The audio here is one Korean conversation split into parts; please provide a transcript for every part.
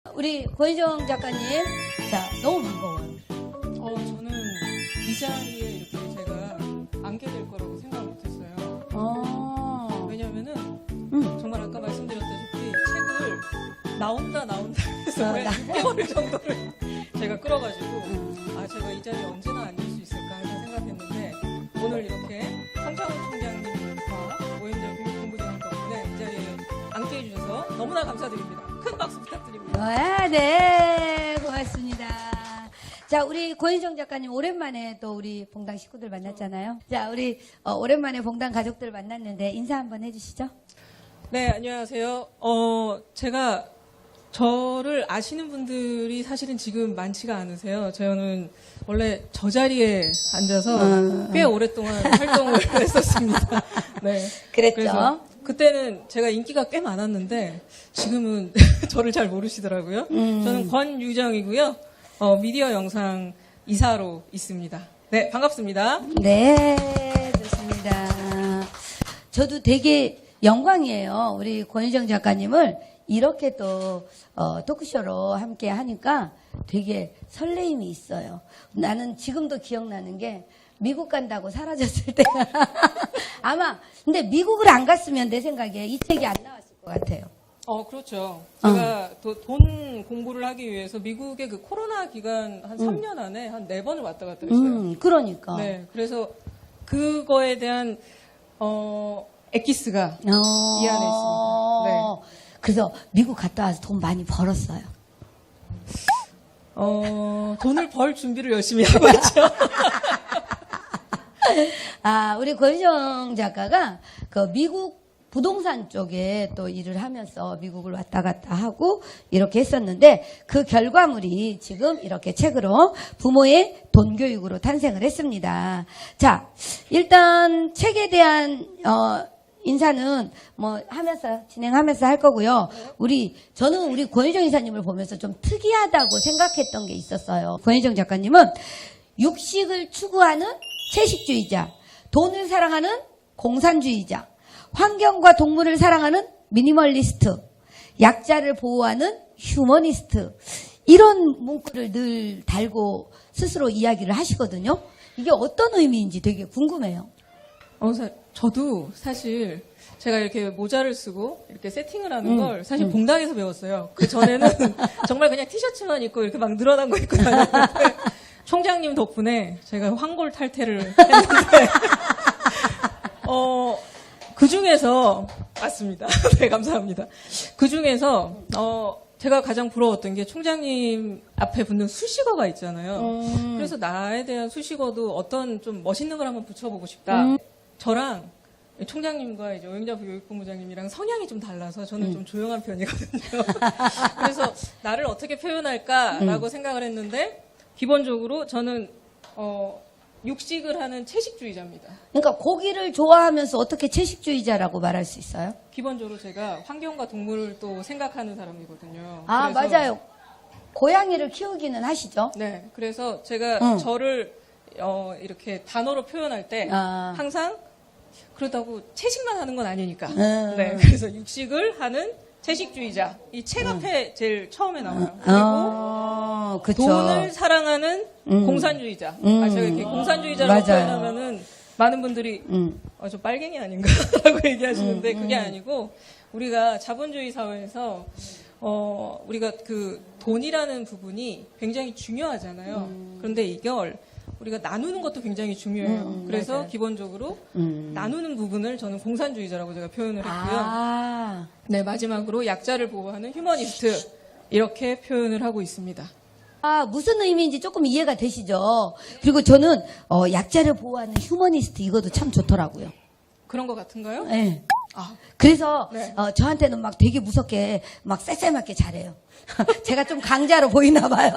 우리 권희정 작가님, 자, 너무 반가워요. 저는 이 자리에 이렇게 제가 앉게 될 거라고 생각 못했어요. 왜냐면은 정말 아까 말씀드렸다시피 책을 나온다 해서 한 6개월 정도를 제가 끌어가지고 제가 이 자리에 언제나 앉을 수 있을까 하는 생각했는데 오늘 이렇게 황창훈 총장님과 오영자 교육본부장님 덕분에 이 자리에 앉게 해주셔서 너무나 감사드립니다. 큰 박수 부탁드립니다. 네, 고맙습니다. 자, 우리 권희정 작가님 오랜만에 또 우리 봉당 식구들 만났잖아요. 자, 우리 오랜만에 봉당 가족들 만났는데 인사 한번 해주시죠. 네, 안녕하세요. 제가 저를 아시는 분들이 사실은 지금 많지가 않으세요. 저는 원래 저 자리에 앉아서 꽤 오랫동안 활동을 했었습니다. 네. 그랬죠. 그래서 그때는 제가 인기가 꽤 많았는데 지금은 저를 잘 모르시더라고요. 저는 권유정이고요. 미디어 영상 이사로 있습니다. 네, 반갑습니다. 네, 좋습니다. 저도 되게 영광이에요. 우리 권희정 작가님을 이렇게 또 토크쇼로 함께 하니까 되게 설레임이 있어요. 나는 지금도 기억나는 게 미국 간다고 사라졌을 때가 아마 근데 미국을 안 갔으면 내 생각에 이 책이 안 나왔을 것 같아요. 그렇죠. 제가 돈 공부를 하기 위해서 미국의 그 코로나 기간 한 3년 안에 한 4번을 왔다 갔다 했어요. 그러니까. 네, 그래서 그거에 대한 엑기스가 이 안에 있습니다. 네. 그래서 미국 갔다 와서 돈 많이 벌었어요. 돈을 벌 준비를 열심히 하고 있죠. 우리 권희정 작가가 그 미국 부동산 쪽에 또 일을 하면서 미국을 왔다 갔다 하고 이렇게 했었는데 그 결과물이 지금 이렇게 책으로 부모의 돈 교육으로 탄생을 했습니다. 자, 일단 책에 대한 인사는 뭐 하면서 진행하면서 할 거고요. 저는 우리 권희정 이사님을 보면서 좀 특이하다고 생각했던 게 있었어요. 권희정 작가님은 육식을 추구하는 채식주의자, 돈을 사랑하는 공산주의자, 환경과 동물을 사랑하는 미니멀리스트, 약자를 보호하는 휴머니스트, 이런 문구를 늘 달고 스스로 이야기를 하시거든요. 이게 어떤 의미인지 되게 궁금해요. 저도 사실 제가 이렇게 모자를 쓰고 이렇게 세팅을 하는 걸 사실 봉당에서 배웠어요. 그 전에는 정말 그냥 티셔츠만 입고 이렇게 막 늘어난 거 입고 다녔는데 총장님 덕분에 제가 황골 탈퇴를 했는데 그 중에서 맞습니다. 네, 감사합니다. 그 중에서 제가 가장 부러웠던 게 총장님 앞에 붙는 수식어가 있잖아요. 그래서 나에 대한 수식어도 어떤 좀 멋있는 걸 한번 붙여보고 싶다. 저랑 총장님과 이제 오영자 교육본부장님이랑 성향이 좀 달라서 저는 좀 조용한 편이거든요. 그래서 나를 어떻게 표현할까라고 생각을 했는데 기본적으로 저는 육식을 하는 채식주의자입니다. 그러니까 고기를 좋아하면서 어떻게 채식주의자라고 말할 수 있어요? 기본적으로 제가 환경과 동물을 또 생각하는 사람이거든요. 그래서, 맞아요. 고양이를 키우기는 하시죠? 네, 그래서 제가 저를 이렇게 단어로 표현할 때 항상 그렇다고 채식만 하는 건 아니니까. 네, 그래서 육식을 하는 채식주의자. 이 책 앞에 제일 처음에 나와요. 그리고 돈을 사랑하는 공산주의자. 제가 이렇게 공산주의자라고 표현하면은 많은 분들이 저 빨갱이 아닌가라고 얘기하시는데 그게 아니고 우리가 자본주의 사회에서 우리가 그 돈이라는 부분이 굉장히 중요하잖아요. 그런데 이걸 우리가 나누는 것도 굉장히 중요해요. 그래서 맞아요. 기본적으로 나누는 부분을 저는 공산주의자라고 제가 표현을 했고요. 네, 마지막으로 약자를 보호하는 휴머니스트 이렇게 표현을 하고 있습니다. 무슨 의미인지 조금 이해가 되시죠? 그리고 저는 약자를 보호하는 휴머니스트 이것도 참 좋더라고요. 그런 것 같은가요? 네. 그래서 네. 저한테는 막 되게 무섭게 막 쎄쎄맞게 잘해요. 제가 좀 강자로 보이나 봐요.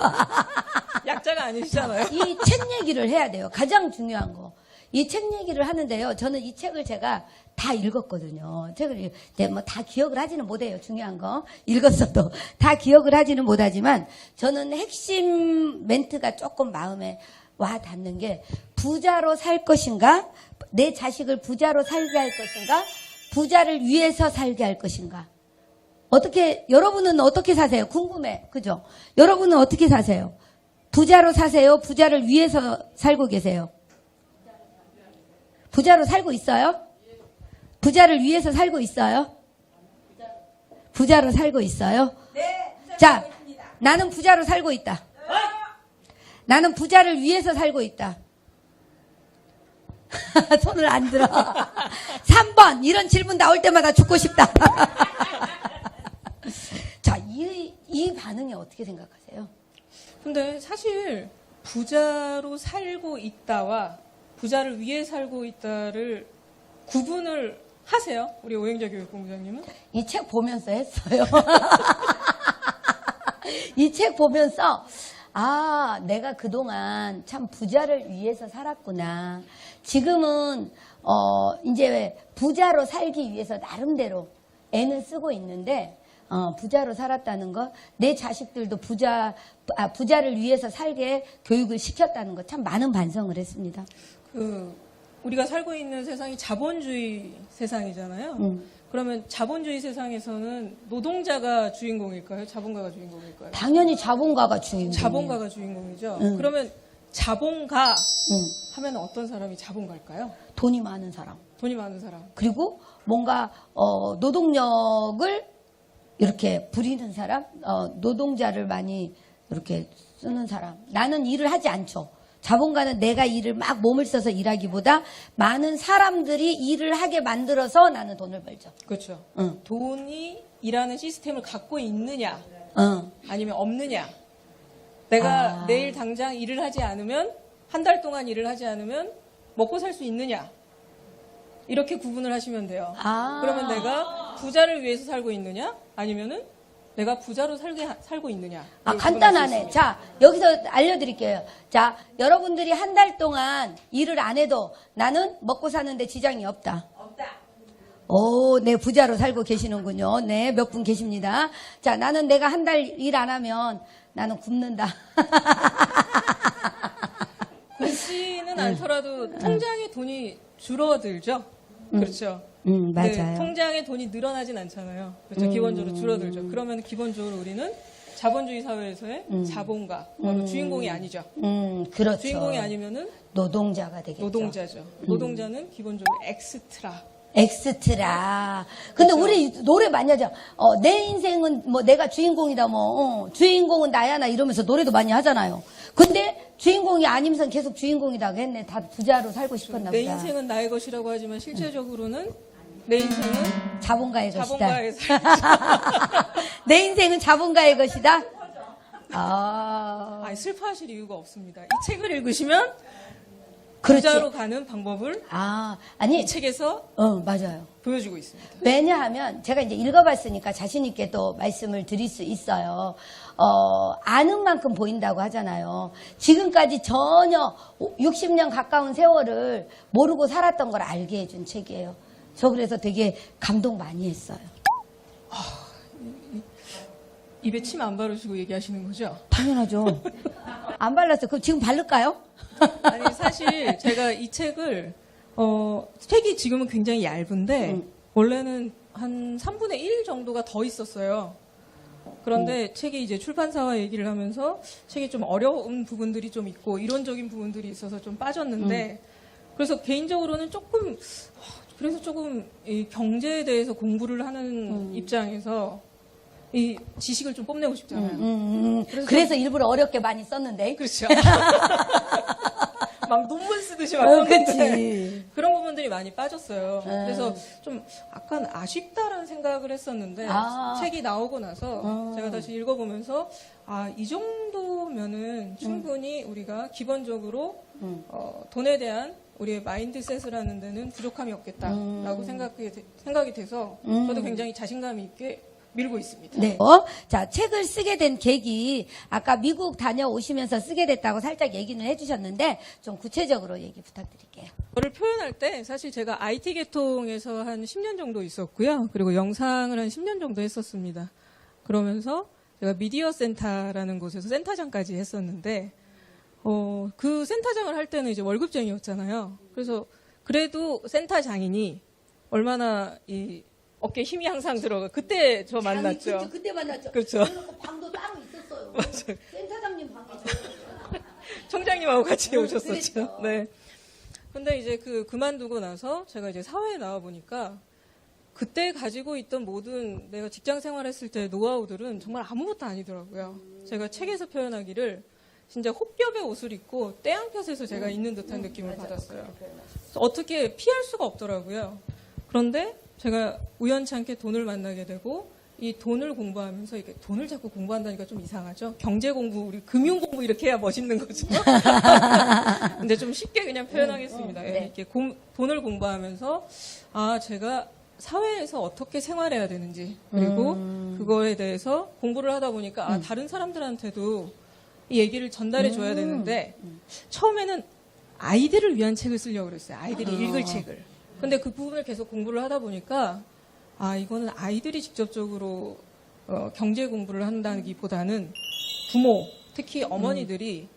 약자가 아니시잖아요. 이 책 얘기를 해야 돼요. 가장 중요한 거. 이 책 얘기를 하는데요. 저는 이 책을 제가 다 읽었거든요. 책을 뭐 다 기억을 하지는 못해요. 중요한 거. 읽었어도 다 기억을 하지는 못하지만 저는 핵심 멘트가 조금 마음에 와 닿는 게 부자로 살 것인가? 내 자식을 부자로 살게 할 것인가? 부자를 위해서 살게 할 것인가? 여러분은 어떻게 사세요? 궁금해. 그죠? 여러분은 어떻게 사세요? 부자로 사세요? 부자를 위해서 살고 계세요? 부자로 살고 있어요? 부자를 위해서 살고 있어요? 부자로 살고 있어요? 네. 자, 나는 부자로 살고 있다. 나는 부자를 위해서 살고 있다. 손을 안 들어. 3번 이런 질문 나올 때마다 죽고 싶다. 자, 이 반응이 어떻게 생각하세요? 근데 사실 부자로 살고 있다와 부자를 위해 살고 있다를 구분을 하세요? 우리 오영자 교육본부장님은? 이 책 보면서 했어요. 이 책 보면서 아, 내가 그동안 참 부자를 위해서 살았구나. 지금은 이제 부자로 살기 위해서 나름대로 애는 쓰고 있는데 부자로 살았다는 거, 내 자식들도 부자를 위해서 살게 교육을 시켰다는 거 참 많은 반성을 했습니다. 우리가 살고 있는 세상이 자본주의 세상이잖아요. 그러면 자본주의 세상에서는 노동자가 주인공일까요? 자본가가 주인공일까요? 당연히 자본가가 주인공이에요. 자본가가 주인공이죠. 그러면 자본가 하면 어떤 사람이 자본가일까요? 돈이 많은 사람. 돈이 많은 사람. 그리고 뭔가 노동력을 이렇게 부리는 사람, 노동자를 많이 이렇게 쓰는 사람. 나는 일을 하지 않죠. 자본가는 내가 일을 막 몸을 써서 일하기보다 많은 사람들이 일을 하게 만들어서 나는 돈을 벌죠. 그렇죠. 응. 돈이 일하는 시스템을 갖고 있느냐, 응. 아니면 없느냐. 내가 내일 당장 일을 하지 않으면, 한 달 동안 일을 하지 않으면 먹고 살 수 있느냐. 이렇게 구분을 하시면 돼요. 그러면 내가 부자를 위해서 살고 있느냐, 아니면은 내가 부자로 살고 있느냐. 간단하네. 자, 여기서 알려드릴게요. 자, 여러분들이 한 달 동안 일을 안 해도 나는 먹고 사는데 지장이 없다. 오, 네, 부자로 살고 계시는군요. 네, 몇 분 계십니다. 자, 나는 내가 한 달 일 안 하면 나는 굶는다. 굶지는 않더라도 통장에 돈이 줄어들죠. 그렇죠. 맞아요. 네, 통장에 돈이 늘어나진 않잖아요. 그렇죠. 기본적으로 줄어들죠. 그러면 기본적으로 우리는 자본주의 사회에서의 자본가, 주인공이 아니죠. 그렇죠. 주인공이 아니면은 노동자가 되겠죠. 노동자죠. 노동자는 기본적으로 엑스트라. 근데 그렇죠. 우리 노래 많이 하죠. 내 인생은 뭐 내가 주인공이다 주인공은 나야 나 이러면서 노래도 많이 하잖아요. 근데 주인공이 아니면서 계속 주인공이라고 했네. 다 부자로 살고 싶었나 보다. 내 인생은 나의 것이라고 하지만 실제적으로는 내 인생은 자본가의 것이다. 자본가의 삶이죠. 내 인생은 자본가의 것이다. 아니, 슬퍼하실 이유가 없습니다. 이 책을 읽으시면 그렇지. 부자로 가는 방법을 아니 이 책에서 맞아요. 보여주고 있습니다. 왜냐하면 제가 이제 읽어봤으니까 자신 있게 또 말씀을 드릴 수 있어요. 아는 만큼 보인다고 하잖아요. 지금까지 전혀 60년 가까운 세월을 모르고 살았던 걸 알게 해준 책이에요. 저 그래서 되게 감동 많이 했어요. 입에 침 안 바르시고 얘기하시는 거죠? 당연하죠. 안 발랐어요. 그럼 지금 바를까요? 아니, 사실 제가 이 책을 책이 지금은 굉장히 얇은데 원래는 한 3분의 1 정도가 더 있었어요. 그런데 책이 이제 출판사와 얘기를 하면서 책이 좀 어려운 부분들이 좀 있고 이론적인 부분들이 있어서 좀 빠졌는데 그래서 개인적으로는 조금 이 경제에 대해서 공부를 하는 입장에서 이 지식을 좀 뽐내고 싶잖아요. 그래서 일부러 어렵게 많이 썼는데. 그렇죠. 막 논문 쓰듯이 막 썼는데 그치. 그런 부분들이 많이 빠졌어요. 그래서 좀 약간 아쉽다라는 생각을 했었는데 책이 나오고 나서 제가 다시 읽어보면서 이 정도면은 충분히 우리가 기본적으로 돈에 대한 우리의 마인드셋을 하는 데는 부족함이 없겠다라고 생각이 돼서 저도 굉장히 자신감 있게 밀고 있습니다. 네. 자, 책을 쓰게 된 계기, 아까 미국 다녀오시면서 쓰게 됐다고 살짝 얘기는 해주셨는데, 좀 구체적으로 얘기 부탁드릴게요. 저를 표현할 때 사실 제가 IT 계통에서 한 10년 정도 있었고요. 그리고 영상을 한 10년 정도 했었습니다. 그러면서 제가 미디어 센터라는 곳에서 센터장까지 했었는데, 그 센터장을 할 때는 이제 월급쟁이였잖아요. 그래서 그래도 센터장이니 얼마나 어깨에 힘이 항상 들어가. 그때 저 만났죠. 그때 만났죠. 그렇죠. 그래서 방도 따로 있었어요. 맞아요. 센터장님 방이 청장님하고 같이 오셨었죠. 그랬죠. 네. 근데 이제 그만두고 나서 제가 이제 사회에 나와 보니까 그때 가지고 있던 모든 내가 직장 생활했을 때 노하우들은 정말 아무것도 아니더라고요. 제가 책에서 표현하기를 진짜 혹겹의 옷을 입고 떼양볕에서 제가 있는 듯한 느낌을 받았어요. 그래서 어떻게 피할 수가 없더라고요. 그런데 제가 우연치 않게 돈을 만나게 되고 이 돈을 공부하면서 이게 돈을 자꾸 공부한다니까 좀 이상하죠. 경제 공부, 우리 금융 공부 이렇게 해야 멋있는 거죠. 근데 좀 쉽게 그냥 표현하겠습니다. 네. 이렇게 돈을 공부하면서 아 제가 사회에서 어떻게 생활해야 되는지 그리고 그거에 대해서 공부를 하다 보니까 아, 다른 사람들한테도 이 얘기를 전달해 줘야 되는데 처음에는 아이들을 위한 책을 쓰려고 그랬어요. 아이들이 읽을 책을. 근데 그 부분을 계속 공부를 하다 보니까 아 이거는 아이들이 직접적으로 경제 공부를 한다기보다는 부모, 특히 어머니들이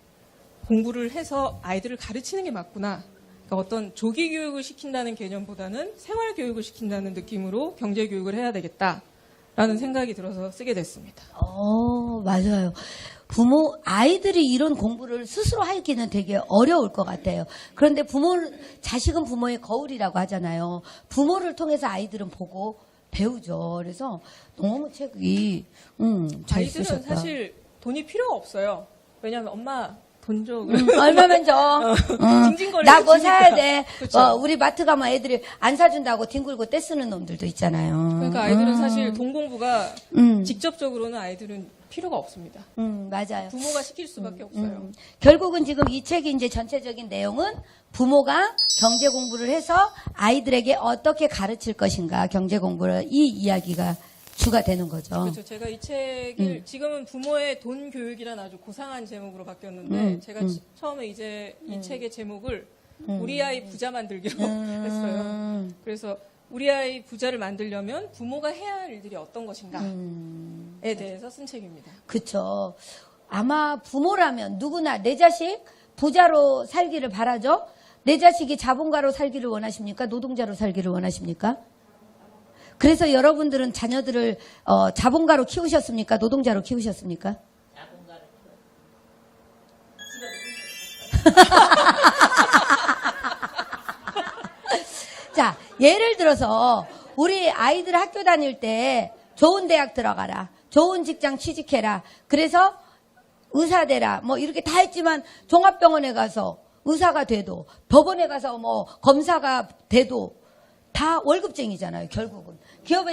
공부를 해서 아이들을 가르치는 게 맞구나. 그러니까 어떤 조기 교육을 시킨다는 개념보다는 생활 교육을 시킨다는 느낌으로 경제 교육을 해야 되겠다라는 생각이 들어서 쓰게 됐습니다. 맞아요. 아이들이 이런 공부를 스스로 하기는 되게 어려울 것 같아요. 그런데 자식은 부모의 거울이라고 하잖아요. 부모를 통해서 아이들은 보고 배우죠. 그래서 너무 책이, 잘 아이들은 쓰셨다. 사실 돈이 필요가 없어요. 왜냐하면 엄마 돈 줘. 얼마면 줘. 징징거리고 나 뭐 주니까. 사야 돼. 그쵸. 우리 마트 가면 애들이 안 사준다고 뒹굴고 떼쓰는 놈들도 있잖아요. 그러니까 아이들은 사실 돈 공부가 직접적으로는 아이들은 필요가 없습니다. 맞아요. 부모가 시킬 수밖에 없어요. 결국은 지금 이 책의 이제 전체적인 내용은 부모가 경제 공부를 해서 아이들에게 어떻게 가르칠 것인가, 경제 공부를, 이 이야기가 주가 되는 거죠. 그렇죠. 제가 이 책을 지금은 부모의 돈 교육이라는 아주 고상한 제목으로 바뀌었는데 제가 처음에 이제 이 책의 제목을 우리 아이 부자 만들기로 했어요. 그래서 우리 아이 부자를 만들려면 부모가 해야 할 일들이 어떤 것인가에 대해서 쓴 책입니다. 그렇죠. 아마 부모라면 누구나 내 자식 부자로 살기를 바라죠. 내 자식이 자본가로 살기를 원하십니까? 노동자로 살기를 원하십니까? 그래서 여러분들은 자녀들을 자본가로 키우셨습니까? 노동자로 키우셨습니까? 자본가로 자, 예를 들어서 우리 아이들 학교 다닐 때 좋은 대학 들어가라. 좋은 직장 취직해라. 그래서 의사 되라. 뭐 이렇게 다 했지만 종합병원에 가서 의사가 돼도 법원에 가서 뭐 검사가 돼도 다 월급쟁이잖아요, 결국은.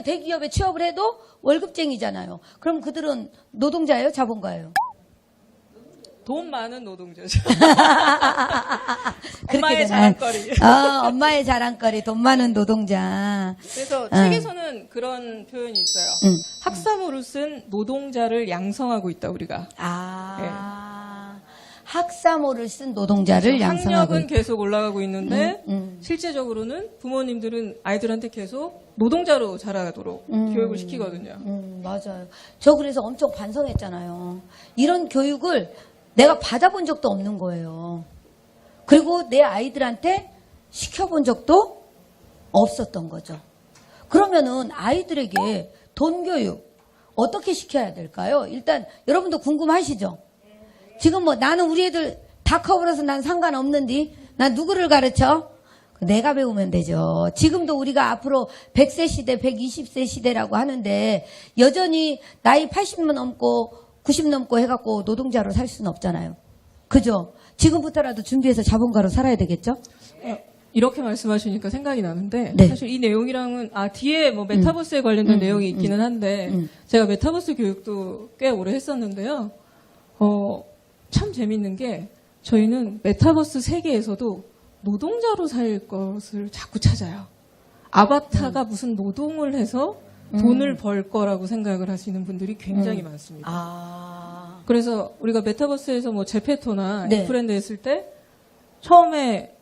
대기업에 취업을 해도 월급쟁이잖아요. 그럼 그들은 노동자예요, 자본가예요? 돈 많은 노동자죠. 그렇게 엄마의 되나요? 자랑거리. 엄마의 자랑거리, 돈 많은 노동자. 그래서 책에서는 그런 표현이 있어요. 학사모를 쓴 노동자를 양성하고 있다, 우리가. 학사모를 쓴 노동자를 양성하고 학력은 계속 올라가고 있는데 실제적으로는 부모님들은 아이들한테 계속 노동자로 자라도록 교육을 시키거든요. 맞아요. 저 그래서 엄청 반성했잖아요. 이런 교육을 내가 받아본 적도 없는 거예요. 그리고 내 아이들한테 시켜본 적도 없었던 거죠. 그러면은 아이들에게 돈 교육 어떻게 시켜야 될까요? 일단 여러분도 궁금하시죠? 지금 뭐 나는 우리 애들 다 커버려서 난 상관없는디 난 누구를 가르쳐? 내가 배우면 되죠. 지금도 우리가 앞으로 100세 시대, 120세 시대라고 하는데 여전히 나이 80 넘고 90 넘고 해갖고 노동자로 살 수는 없잖아요. 그죠? 지금부터라도 준비해서 자본가로 살아야 되겠죠? 이렇게 말씀하시니까 생각이 나는데 네. 사실 이 내용이랑은 뒤에 뭐 메타버스에 관련된 내용이 있기는 한데 제가 메타버스 교육도 꽤 오래 했었는데요. 참 재밌는 게 저희는 메타버스 세계에서도 노동자로 살 것을 자꾸 찾아요. 아바타가 무슨 노동을 해서 돈을 벌 거라고 생각을 하시는 분들이 굉장히 많습니다. 그래서 우리가 메타버스에서 뭐 제페토나 네. 인프랜드 했을 때 처음에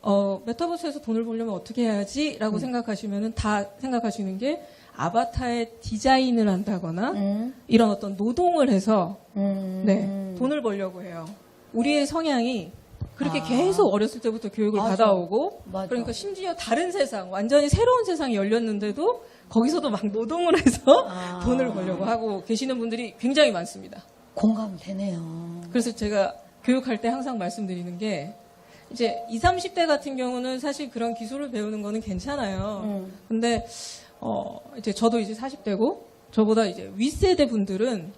메타버스에서 돈을 벌려면 어떻게 해야지라고 생각하시면은 다 생각하시는 게 아바타의 디자인을 한다거나 이런 어떤 노동을 해서 네, 돈을 벌려고 해요. 우리의 성향이 그렇게 계속 어렸을 때부터 교육을 맞아. 받아오고 맞아. 그러니까 심지어 다른 세상, 완전히 새로운 세상이 열렸는데도 거기서도 막 노동을 해서 돈을 벌려고 하고 계시는 분들이 굉장히 많습니다. 공감되네요. 그래서 제가 교육할 때 항상 말씀드리는 게 이제 20, 30대 같은 경우는 사실 그런 기술을 배우는 거는 괜찮아요. 근데 이제 저도 이제 40대고 저보다 이제 윗세대 분들은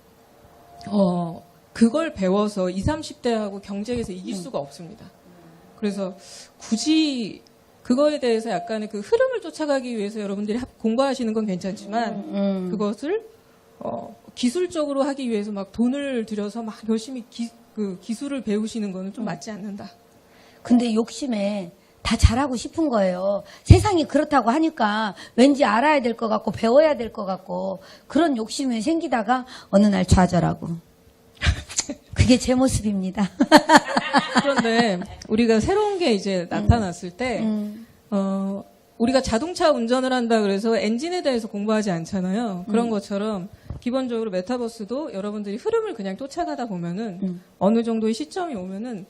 그걸 배워서 20, 30대하고 경쟁에서 이길 수가 없습니다. 그래서 굳이 그거에 대해서 약간의 그 흐름을 쫓아가기 위해서 여러분들이 공부하시는 건 괜찮지만 그것을 기술적으로 하기 위해서 막 돈을 들여서 막 열심히 그 기술을 배우시는 거는 좀 맞지 않는다. 근데 욕심에 다 잘하고 싶은 거예요. 세상이 그렇다고 하니까 왠지 알아야 될 것 같고 배워야 될 것 같고 그런 욕심이 생기다가 어느 날 좌절하고. 그게 제 모습입니다. 그런데 우리가 새로운 게 이제 나타났을 때 우리가 자동차 운전을 한다 그래서 엔진에 대해서 공부하지 않잖아요. 그런 것처럼 기본적으로 메타버스도 여러분들이 흐름을 그냥 쫓아가다 보면은 어느 정도의 시점이 오면은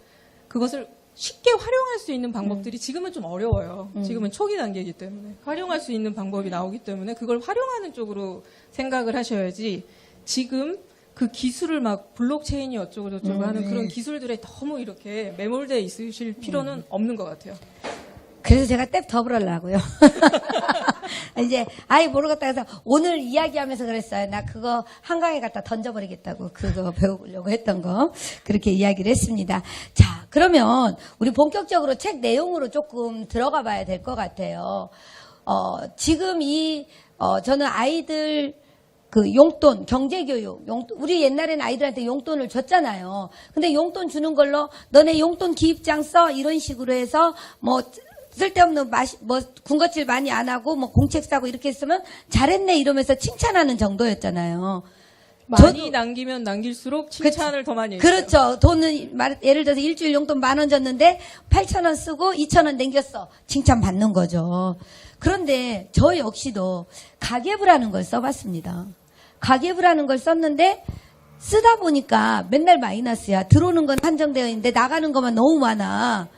그것을 쉽게 활용할 수 있는 방법들이 지금은 좀 어려워요. 지금은 초기 단계이기 때문에 활용할 수 있는 방법이 나오기 때문에 그걸 활용하는 쪽으로 생각을 하셔야지 지금 그 기술을 막 블록체인이 어쩌고 저쩌고 하는 그런 기술들에 너무 이렇게 매몰되어 있으실 필요는 없는 것 같아요. 그래서 제가 떼 더불으려고요. 이제 아이 모르겠다 해서 오늘 이야기하면서 그랬어요. 나 그거 한강에 갖다 던져버리겠다고 그거 배우려고 했던 거 그렇게 이야기를 했습니다. 자, 그러면 우리 본격적으로 책 내용으로 조금 들어가 봐야 될 것 같아요. 지금 저는 아이들 그 용돈, 경제교육, 용돈, 우리 옛날에는 아이들한테 용돈을 줬잖아요. 근데 용돈 주는 걸로 너네 용돈 기입장 써 이런 식으로 해서 뭐 쓸데없는 군것질 많이 안 하고 뭐 공책 사고 이렇게 했으면 잘했네 이러면서 칭찬하는 정도였잖아요. 많이 남기면 남길수록 칭찬을 더 많이 했어요. 그렇죠. 돈은 예를 들어서 일주일 용돈 10,000원 줬는데 8,000원 쓰고 2,000원 남겼어. 칭찬 받는 거죠. 그런데 저 역시도 가계부라는 걸 써봤습니다. 가계부라는 걸 썼는데 쓰다 보니까 맨날 마이너스야. 들어오는 건 한정되어 있는데 나가는 것만 너무 많아.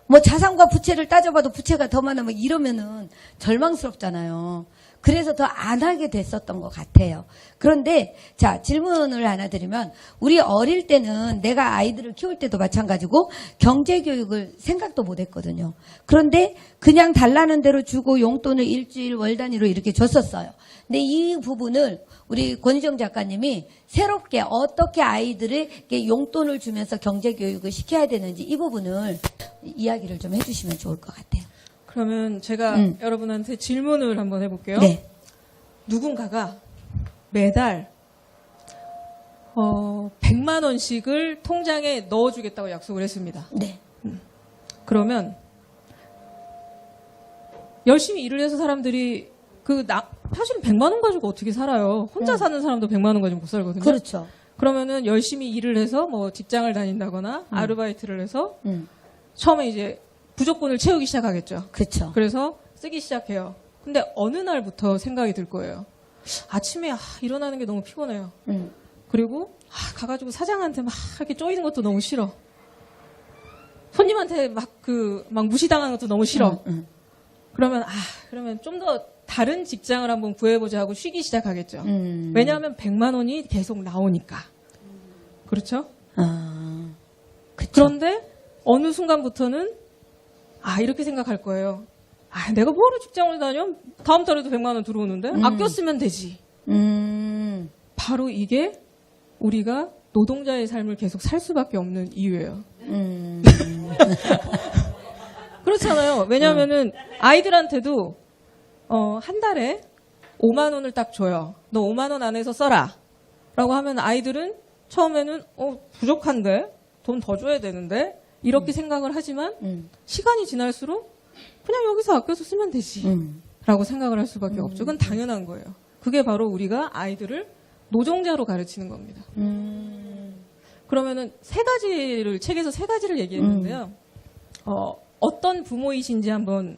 뭐 자산과 부채를 따져봐도 부채가 더 많아. 뭐 이러면은 절망스럽잖아요. 그래서 더 안 하게 됐었던 것 같아요. 그런데 자, 질문을 하나 드리면 우리 어릴 때는 내가 아이들을 키울 때도 마찬가지고 경제교육을 생각도 못 했거든요. 그런데 그냥 달라는 대로 주고 용돈을 일주일 월 단위로 이렇게 줬었어요. 근데 이 부분을 우리 권희정 작가님이 새롭게 어떻게 아이들에게 용돈을 주면서 경제교육을 시켜야 되는지 이 부분을 이야기를 좀 해주시면 좋을 것 같아요. 그러면 제가 여러분한테 질문을 한번 해볼게요. 네. 누군가가 매달 100만 원씩을 통장에 넣어주겠다고 약속을 했습니다. 네. 그러면 열심히 일을 해서 사람들이 사실은 100만 원 가지고 어떻게 살아요? 혼자 사는 사람도 100만 원 가지고 못 살거든요. 그렇죠. 그러면은 열심히 일을 해서 뭐 직장을 다닌다거나 아르바이트를 해서 처음에 이제 부족분을 채우기 시작하겠죠. 그렇죠. 그래서 쓰기 시작해요. 근데 어느 날부터 생각이 들 거예요. 아침에 일어나는 게 너무 피곤해요. 그리고 가가지고 사장한테 막 이렇게 쪼이는 것도 너무 싫어. 손님한테 막 무시당하는 것도 너무 싫어. 그러면 좀 더 다른 직장을 한번 구해보자 하고 쉬기 시작하겠죠. 왜냐하면 100만 원이 계속 나오니까. 그렇죠? 그쵸. 그런데 어느 순간부터는 이렇게 생각할 거예요. 내가 뭐하러 직장을 다녀? 다음 달에도 100만 원 들어오는데? 아껴 쓰면 되지. 바로 이게 우리가 노동자의 삶을 계속 살 수밖에 없는 이유예요. 그렇잖아요. 왜냐하면은 아이들한테도 한 달에 5만 원을 딱 줘요. 너 5만 원 안에서 써라. 라고 하면 아이들은 처음에는 부족한데? 돈 더 줘야 되는데? 이렇게 생각을 하지만 시간이 지날수록 그냥 여기서 아껴서 쓰면 되지. 라고 생각을 할 수밖에 없죠. 그건 당연한 거예요. 그게 바로 우리가 아이들을 노동자로 가르치는 겁니다. 그러면은 책에서 세 가지를 얘기했는데요. 어떤 부모이신지 한번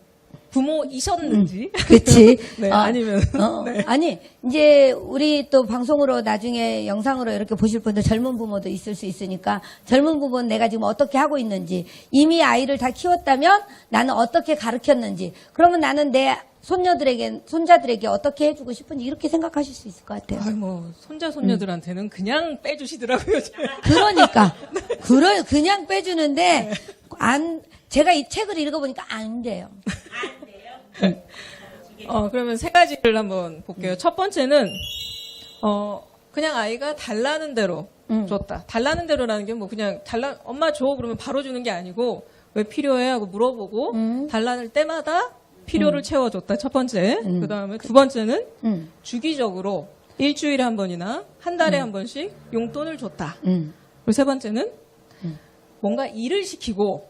부모이셨는지. 그렇지. 네, 아니면. 네. 아니, 이제 우리 또 방송으로 나중에 영상으로 이렇게 보실 분들 젊은 부모도 있을 수 있으니까 젊은 부모는 내가 지금 어떻게 하고 있는지, 이미 아이를 다 키웠다면 나는 어떻게 가르쳤는지, 그러면 나는 내 손자들에게 어떻게 해주고 싶은지 이렇게 생각하실 수 있을 것 같아요. 아이, 손자손녀들한테는 그냥 빼주시더라고요. 그러니까. 그냥 빼주는데, 제가 이 책을 읽어보니까 안 돼요. 그러면 세 가지를 한번 볼게요. 첫 번째는, 그냥 아이가 달라는 대로 줬다. 달라는 대로라는 게 뭐 그냥 엄마 줘 그러면 바로 주는 게 아니고 왜 필요해 하고 물어보고 달라는 때마다 필요를 채워줬다. 첫 번째. 그 다음에 두 번째는 주기적으로 일주일에 한 번이나 한 달에 한 번씩 용돈을 줬다. 그리고 세 번째는 뭔가 일을 시키고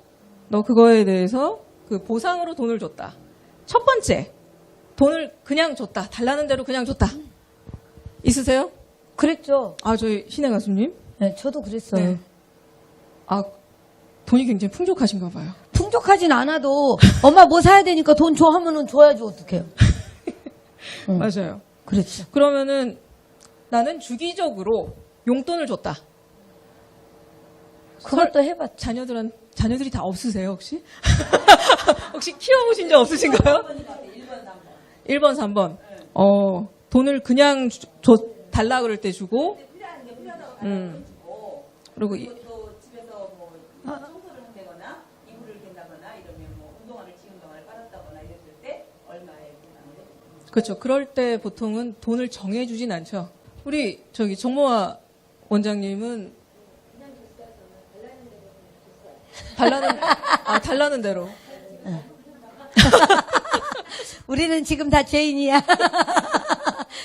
너 그거에 대해서 그 보상으로 돈을 줬다. 첫 번째, 돈을 그냥 줬다. 달라는 대로 그냥 줬다. 있으세요? 그랬죠. 저희 신혜 가수님. 네, 저도 그랬어요. 네. 돈이 굉장히 풍족하신가 봐요. 풍족하진 않아도 엄마 뭐 사야 되니까 돈 줘 하면은 줘야지 어떡해요. 맞아요. 그랬죠. 그러면은 나는 주기적으로 용돈을 줬다. 그것도 해봤죠. 자녀들이 다 없으세요, 혹시? 혹시 키워보신 적 없으신가요? 1번, 3번. 돈을 그냥 달라 그럴 때 주고, 그리고 집에서 뭐 청소를 한다거나 이불을 갠다거나 이러면 뭐 운동화를 지 운동화를 빨았다거나 이랬을 때 얼마에 보상을 그렇죠. 그럴 때 보통은 돈을 정해주진 않죠. 우리 정모아 원장님은 달라는 대로. 우리는 지금 다 죄인이야.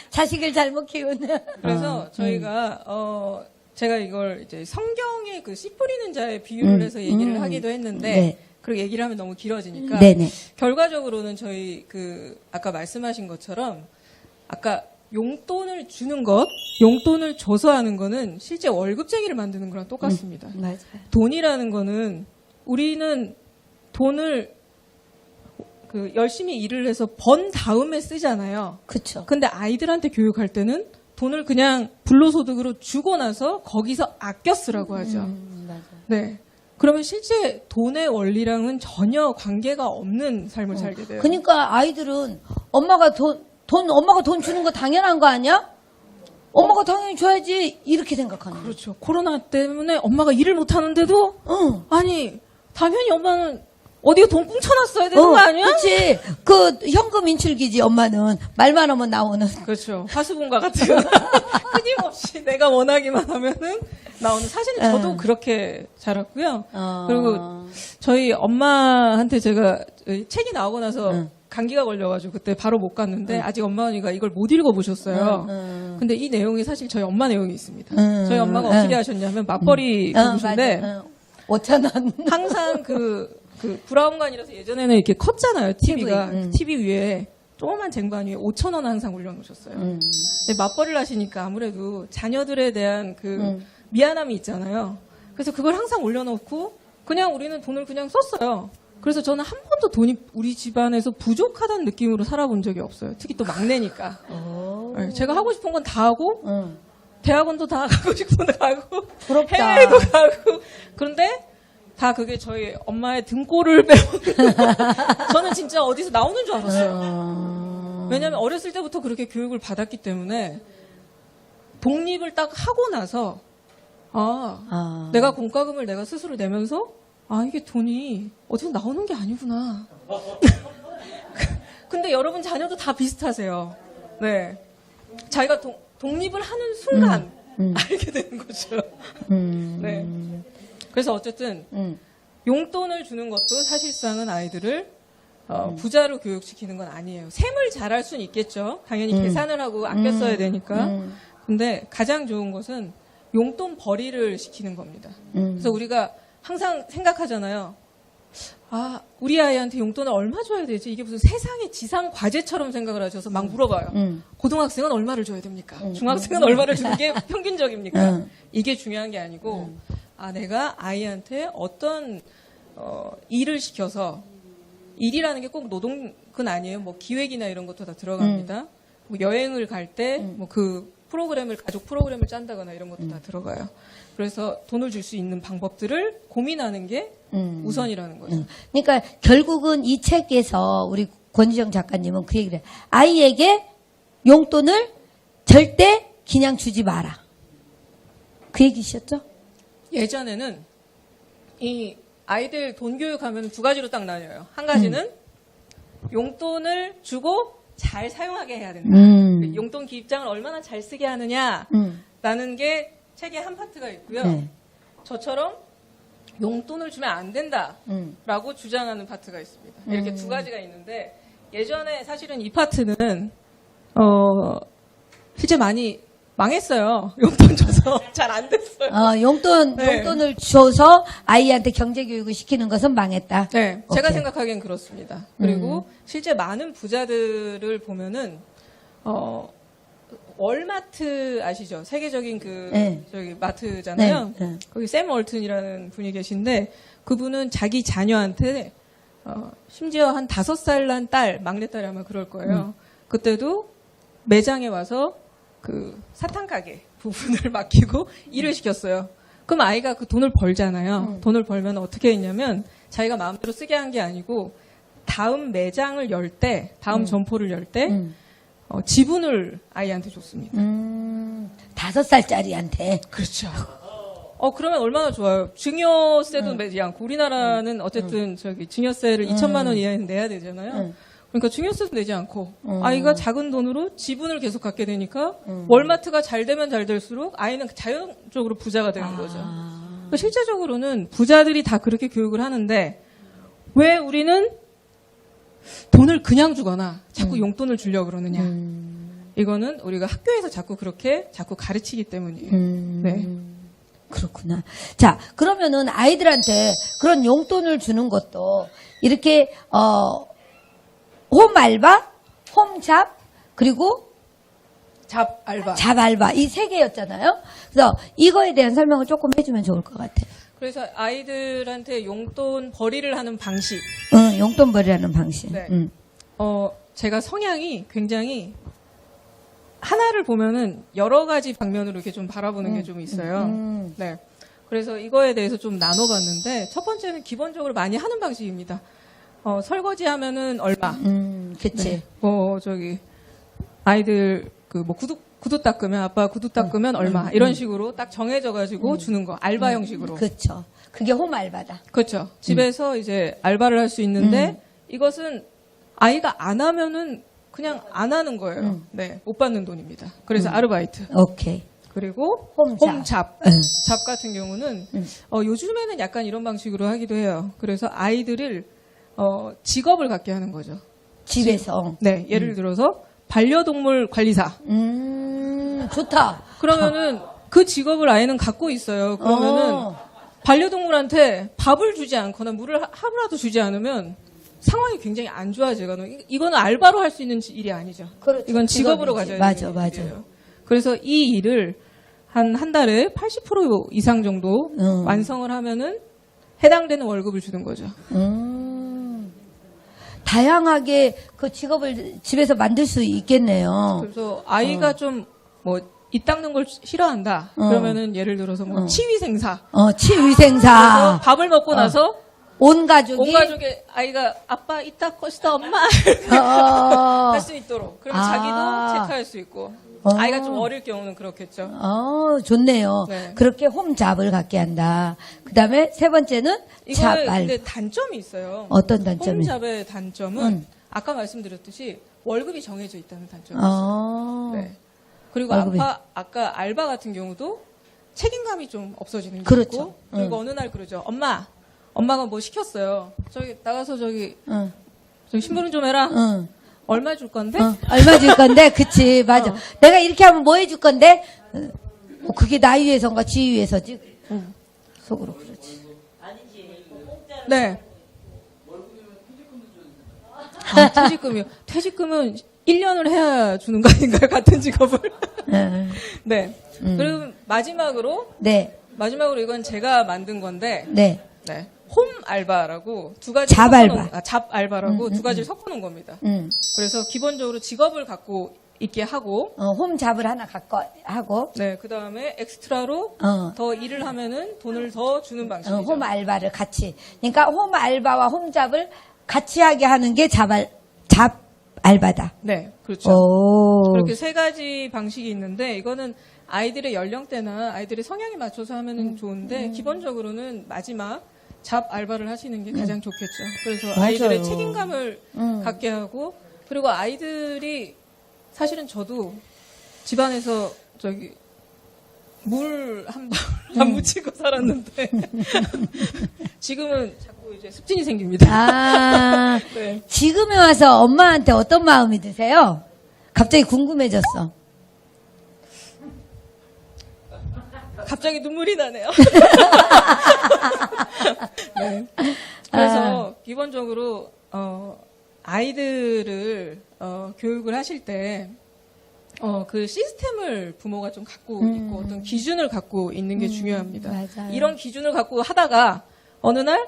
자식을 잘못 키우는. 그래서 저희가 제가 이걸 이제 성경의 그 씨 뿌리는 자의 비유를 해서 얘기를 하기도 했는데 네. 그리고 얘기를 하면 너무 길어지니까 네네. 결과적으로는 저희 아까 말씀하신 것처럼 아까 용돈을 주는 것, 용돈을 줘서 하는 거는 실제 월급쟁이를 만드는 거랑 똑같습니다. 맞아요. 돈이라는 거는 우리는 돈을 열심히 일을 해서 번 다음에 쓰잖아요. 그쵸. 근데 아이들한테 교육할 때는 돈을 그냥 불로소득으로 주고 나서 거기서 아껴 쓰라고 하죠. 맞아요. 네. 그러면 실제 돈의 원리랑은 전혀 관계가 없는 삶을 살게 돼요. 그러니까 아이들은 엄마가 돈 주는 거 당연한 거 아니야? 엄마가 당연히 줘야지 이렇게 생각하는 거예요. 그렇죠. 코로나 때문에 엄마가 일을 못 하는데도 응. 아니 당연히 엄마는 어디에 돈 뭉쳐놨어야 되는 거 아니야? 그렇지. 그 현금 인출기지 엄마는 말만 하면 나오는. 그렇죠. 하수분과 같은 끊임없이 내가 원하기만 하면은 나오는. 사실은 저도 그렇게 자랐고요. 그리고 저희 엄마한테 제가 책이 나오고 나서 감기가 걸려가지고 그때 바로 못 갔는데 아직 어머니가 이걸 못 읽어보셨어요. 근데 이 내용이 사실 저희 엄마 내용이 있습니다. 저희 엄마가 어떻게 하셨냐면 맞벌이 부부신데 5,000원. 항상 그 브라운관이라서 예전에는 이렇게 컸잖아요. TV가. TV 위에 조그만 쟁반 위에 5,000원 항상 올려놓으셨어요. 근데 맞벌이를 하시니까 아무래도 자녀들에 대한 미안함이 있잖아요. 그래서 그걸 항상 올려놓고 그냥 우리는 돈을 그냥 썼어요. 그래서 저는 한 번도 돈이 우리 집안에서 부족하다는 느낌으로 살아본 적이 없어요. 특히 또 막내니까. 네, 제가 하고 싶은 건 다 하고 대학원도 다 가고 싶은 데 가고 부럽다. 해외도 가고 그런데 다 그게 저희 엄마의 등골을 빼먹는 저는 진짜 어디서 나오는 줄 알았어요. 왜냐하면 어렸을 때부터 그렇게 교육을 받았기 때문에 독립을 딱 하고 나서 내가 공과금을 내가 스스로 내면서 이게 돈이 어디서 나오는 게 아니구나. 근데 여러분 자녀도 다 비슷하세요. 네, 자기가 독립을 하는 순간 알게 되는 거죠. 네. 그래서 어쨌든 용돈을 주는 것도 사실상은 아이들을 부자로 교육시키는 건 아니에요. 셈을 잘할 수는 있겠죠. 당연히 계산을 하고 아껴 써야 되니까. 근데 가장 좋은 것은 용돈 벌이를 시키는 겁니다. 그래서 우리가 항상 생각하잖아요. 우리 아이한테 용돈을 얼마 줘야 되지? 이게 무슨 세상의 지상 과제처럼 생각을 하셔서 막 물어봐요. 고등학생은 얼마를 줘야 됩니까? 중학생은 얼마를 주는 게 평균적입니까? 이게 중요한 게 아니고 내가 아이한테 어떤 일을 시켜서 일이라는 게 꼭 노동은 아니에요. 뭐 기획이나 이런 것도 다 들어갑니다. 뭐 여행을 갈 때 뭐 그 프로그램을 가족 프로그램을 짠다거나 이런 것도 다 들어가요. 그래서 돈을 줄 수 있는 방법들을 고민하는 게 우선이라는 거죠. 그러니까 결국은 이 책에서 우리 권지정 작가님은 그 얘기를 해요. 아이에게 용돈을 절대 그냥 주지 마라. 그 얘기셨죠? 예전에는 이 아이들 돈 교육하면 두 가지로 딱 나뉘어요. 한 가지는 용돈을 주고 잘 사용하게 해야 된다. 용돈 기입장을 얼마나 잘 쓰게 하느냐라는 게 책의 한 파트가 있고요. 네. 저처럼 용돈을 주면 안 된다라고 주장하는 파트가 있습니다. 이렇게 두 가지가 있는데 예전에 사실은 이 파트는 실제 많이 망했어요. 용돈 줘서 잘 안 됐어요. 용돈을 줘서 아이한테 경제 교육을 시키는 것은 망했다. 네, 제가 오케이. 생각하기엔 그렇습니다. 그리고 실제 많은 부자들을 보면은 월마트 아시죠? 세계적인 네. 저기 마트잖아요. 네. 거기 샘 월튼이라는 분이 계신데 그분은 자기 자녀한테 심지어 한 5살 난 딸, 막내딸이 아마 그럴 거예요. 그때도 매장에 와서 그 사탕 가게 부분을 맡기고 일을 시켰어요. 그럼 아이가 그 돈을 벌잖아요. 돈을 벌면 어떻게 했냐면 자기가 마음대로 쓰게 한 게 아니고 다음 매장을 열 때, 다음 점포를 열 때 지분을 아이한테 줬습니다. 5살짜리한테. 그렇죠. 그러면 얼마나 좋아요. 증여세도 내지 않고 우리나라는 어쨌든 저기 증여세를 2천만 원 이하는 내야 되잖아요. 그러니까 증여세도 내지 않고 아이가 작은 돈으로 지분을 계속 갖게 되니까 월마트가 잘 되면 잘 될수록 아이는 자연적으로 부자가 되는 거죠. 그러니까 실제적으로는 부자들이 다 그렇게 교육을 하는데 왜 우리는 돈을 그냥 주거나 자꾸 용돈을 주려고 그러느냐. 이거는 우리가 학교에서 자꾸 가르치기 때문이에요. 네. 그렇구나. 자, 그러면은 아이들한테 그런 용돈을 주는 것도 이렇게 홈 알바, 홈잡, 그리고 잡 알바. 이 세 개였잖아요. 그래서 이거에 대한 설명을 조금 해주면 좋을 것 같아요. 그래서 아이들한테 용돈 벌이를 하는 방식. 용돈 벌이라는 방식. 네. 제가 성향이 굉장히 하나를 보면은 여러 가지 방면으로 이렇게 좀 바라보는 게 좀 있어요. 네. 그래서 이거에 대해서 좀 나눠봤는데 첫 번째는 기본적으로 많이 하는 방식입니다. 설거지 하면은 얼마. 그치. 네. 아이들 구두 닦으면 아빠 구두 닦으면 얼마 이런 식으로 딱 정해져가지고 주는 거 알바 형식으로. 그렇죠. 그게 홈 알바다. 그렇죠. 집에서 이제 알바를 할 수 있는데 이것은 아이가 안 하면은 그냥 안 하는 거예요. 네, 못 받는 돈입니다. 그래서 아르바이트. 오케이. 그리고 홈잡. 잡 같은 경우는 요즘에는 약간 이런 방식으로 하기도 해요. 그래서 아이들을 직업을 갖게 하는 거죠. 집에서. 네, 예를 들어서 반려동물 관리사. 좋다. 그러면은 그 직업을 아이는 갖고 있어요. 그러면은 반려동물한테 밥을 주지 않거나 물을 하루라도 주지 않으면 상황이 굉장히 안 좋아지거든요. 이거는 알바로 할 수 있는 일이 아니죠. 그렇죠. 이건 직업으로 직업이지. 가져야 되는 맞아. 일이에요. 그래서 이 일을 한 달에 80% 이상 정도 완성을 하면은 해당되는 월급을 주는 거죠. 다양하게 그 직업을 집에서 만들 수 있겠네요. 그래서 아이가 좀 이 닦는 걸 싫어한다. 그러면은 예를 들어서 치위생사. 치위생사. 그래서 밥을 먹고 나서 온 가족이 아이가 아빠 이따 것이다 엄마 할 수 있도록. 그러면 자기도 체크할 수 있고. 아이가 좀 어릴 경우는 그렇겠죠. 좋네요. 네. 그렇게 홈잡을 갖게 한다. 그 다음에 세 번째는 이거에 잡알. 근데 단점이 있어요. 어떤 단점이? 홈잡의 단점은 아까 말씀드렸듯이 월급이 정해져 있다는 단점이 있어요. 네. 그리고 아까 알바 같은 경우도 책임감이 좀 없어지는 게 그렇죠. 있고 그리고 어느 날 그러죠. 엄마가 뭐 시켰어요. 저기 나가서 저기 신부름 좀 해라. 얼마 줄 건데? 얼마 줄 건데? 그치, 맞아. 내가 이렇게 하면 뭐 해줄 건데? 그게 나 위해서인가 지 위해서지? 속으로 그러지. 네. 퇴직금이요. 퇴직금은 1년을 해야 주는 거 아닌가요? 같은 직업을. 네. 그리고 마지막으로 이건 제가 만든 건데. 네. 홈 알바라고 두 가지 잡 알바. 잡 알바라고 두 가지를 섞어놓은 겁니다. 그래서 기본적으로 직업을 갖고 있게 하고 홈 잡을 하나 갖고 하고 네, 그 다음에 엑스트라로 더 일을 하면은 돈을 더 주는 방식이죠. 홈 알바를 같이. 그러니까 홈 알바와 홈 잡을 같이 하게 하는 게 잡 알바다. 네, 그렇죠. 오. 그렇게 세 가지 방식이 있는데 이거는 아이들의 연령대나 아이들의 성향에 맞춰서 하면은 좋은데 기본적으로는 마지막 잡 알바를 하시는 게 가장 좋겠죠. 그래서 맞아요. 아이들의 책임감을 갖게 하고 그리고 아이들이 사실은 저도 집안에서 저기 물 한 방 안 묻히고 살았는데 지금은 자꾸 이제 습진이 생깁니다. 아, 네. 지금에 와서 엄마한테 어떤 마음이 드세요? 갑자기 궁금해졌어. 갑자기 눈물이 나네요. 네. 그래서 기본적으로 아이들을 교육을 하실 때 그 시스템을 부모가 좀 갖고 있고 어떤 기준을 갖고 있는 게 중요합니다. 맞아요. 이런 기준을 갖고 하다가 어느 날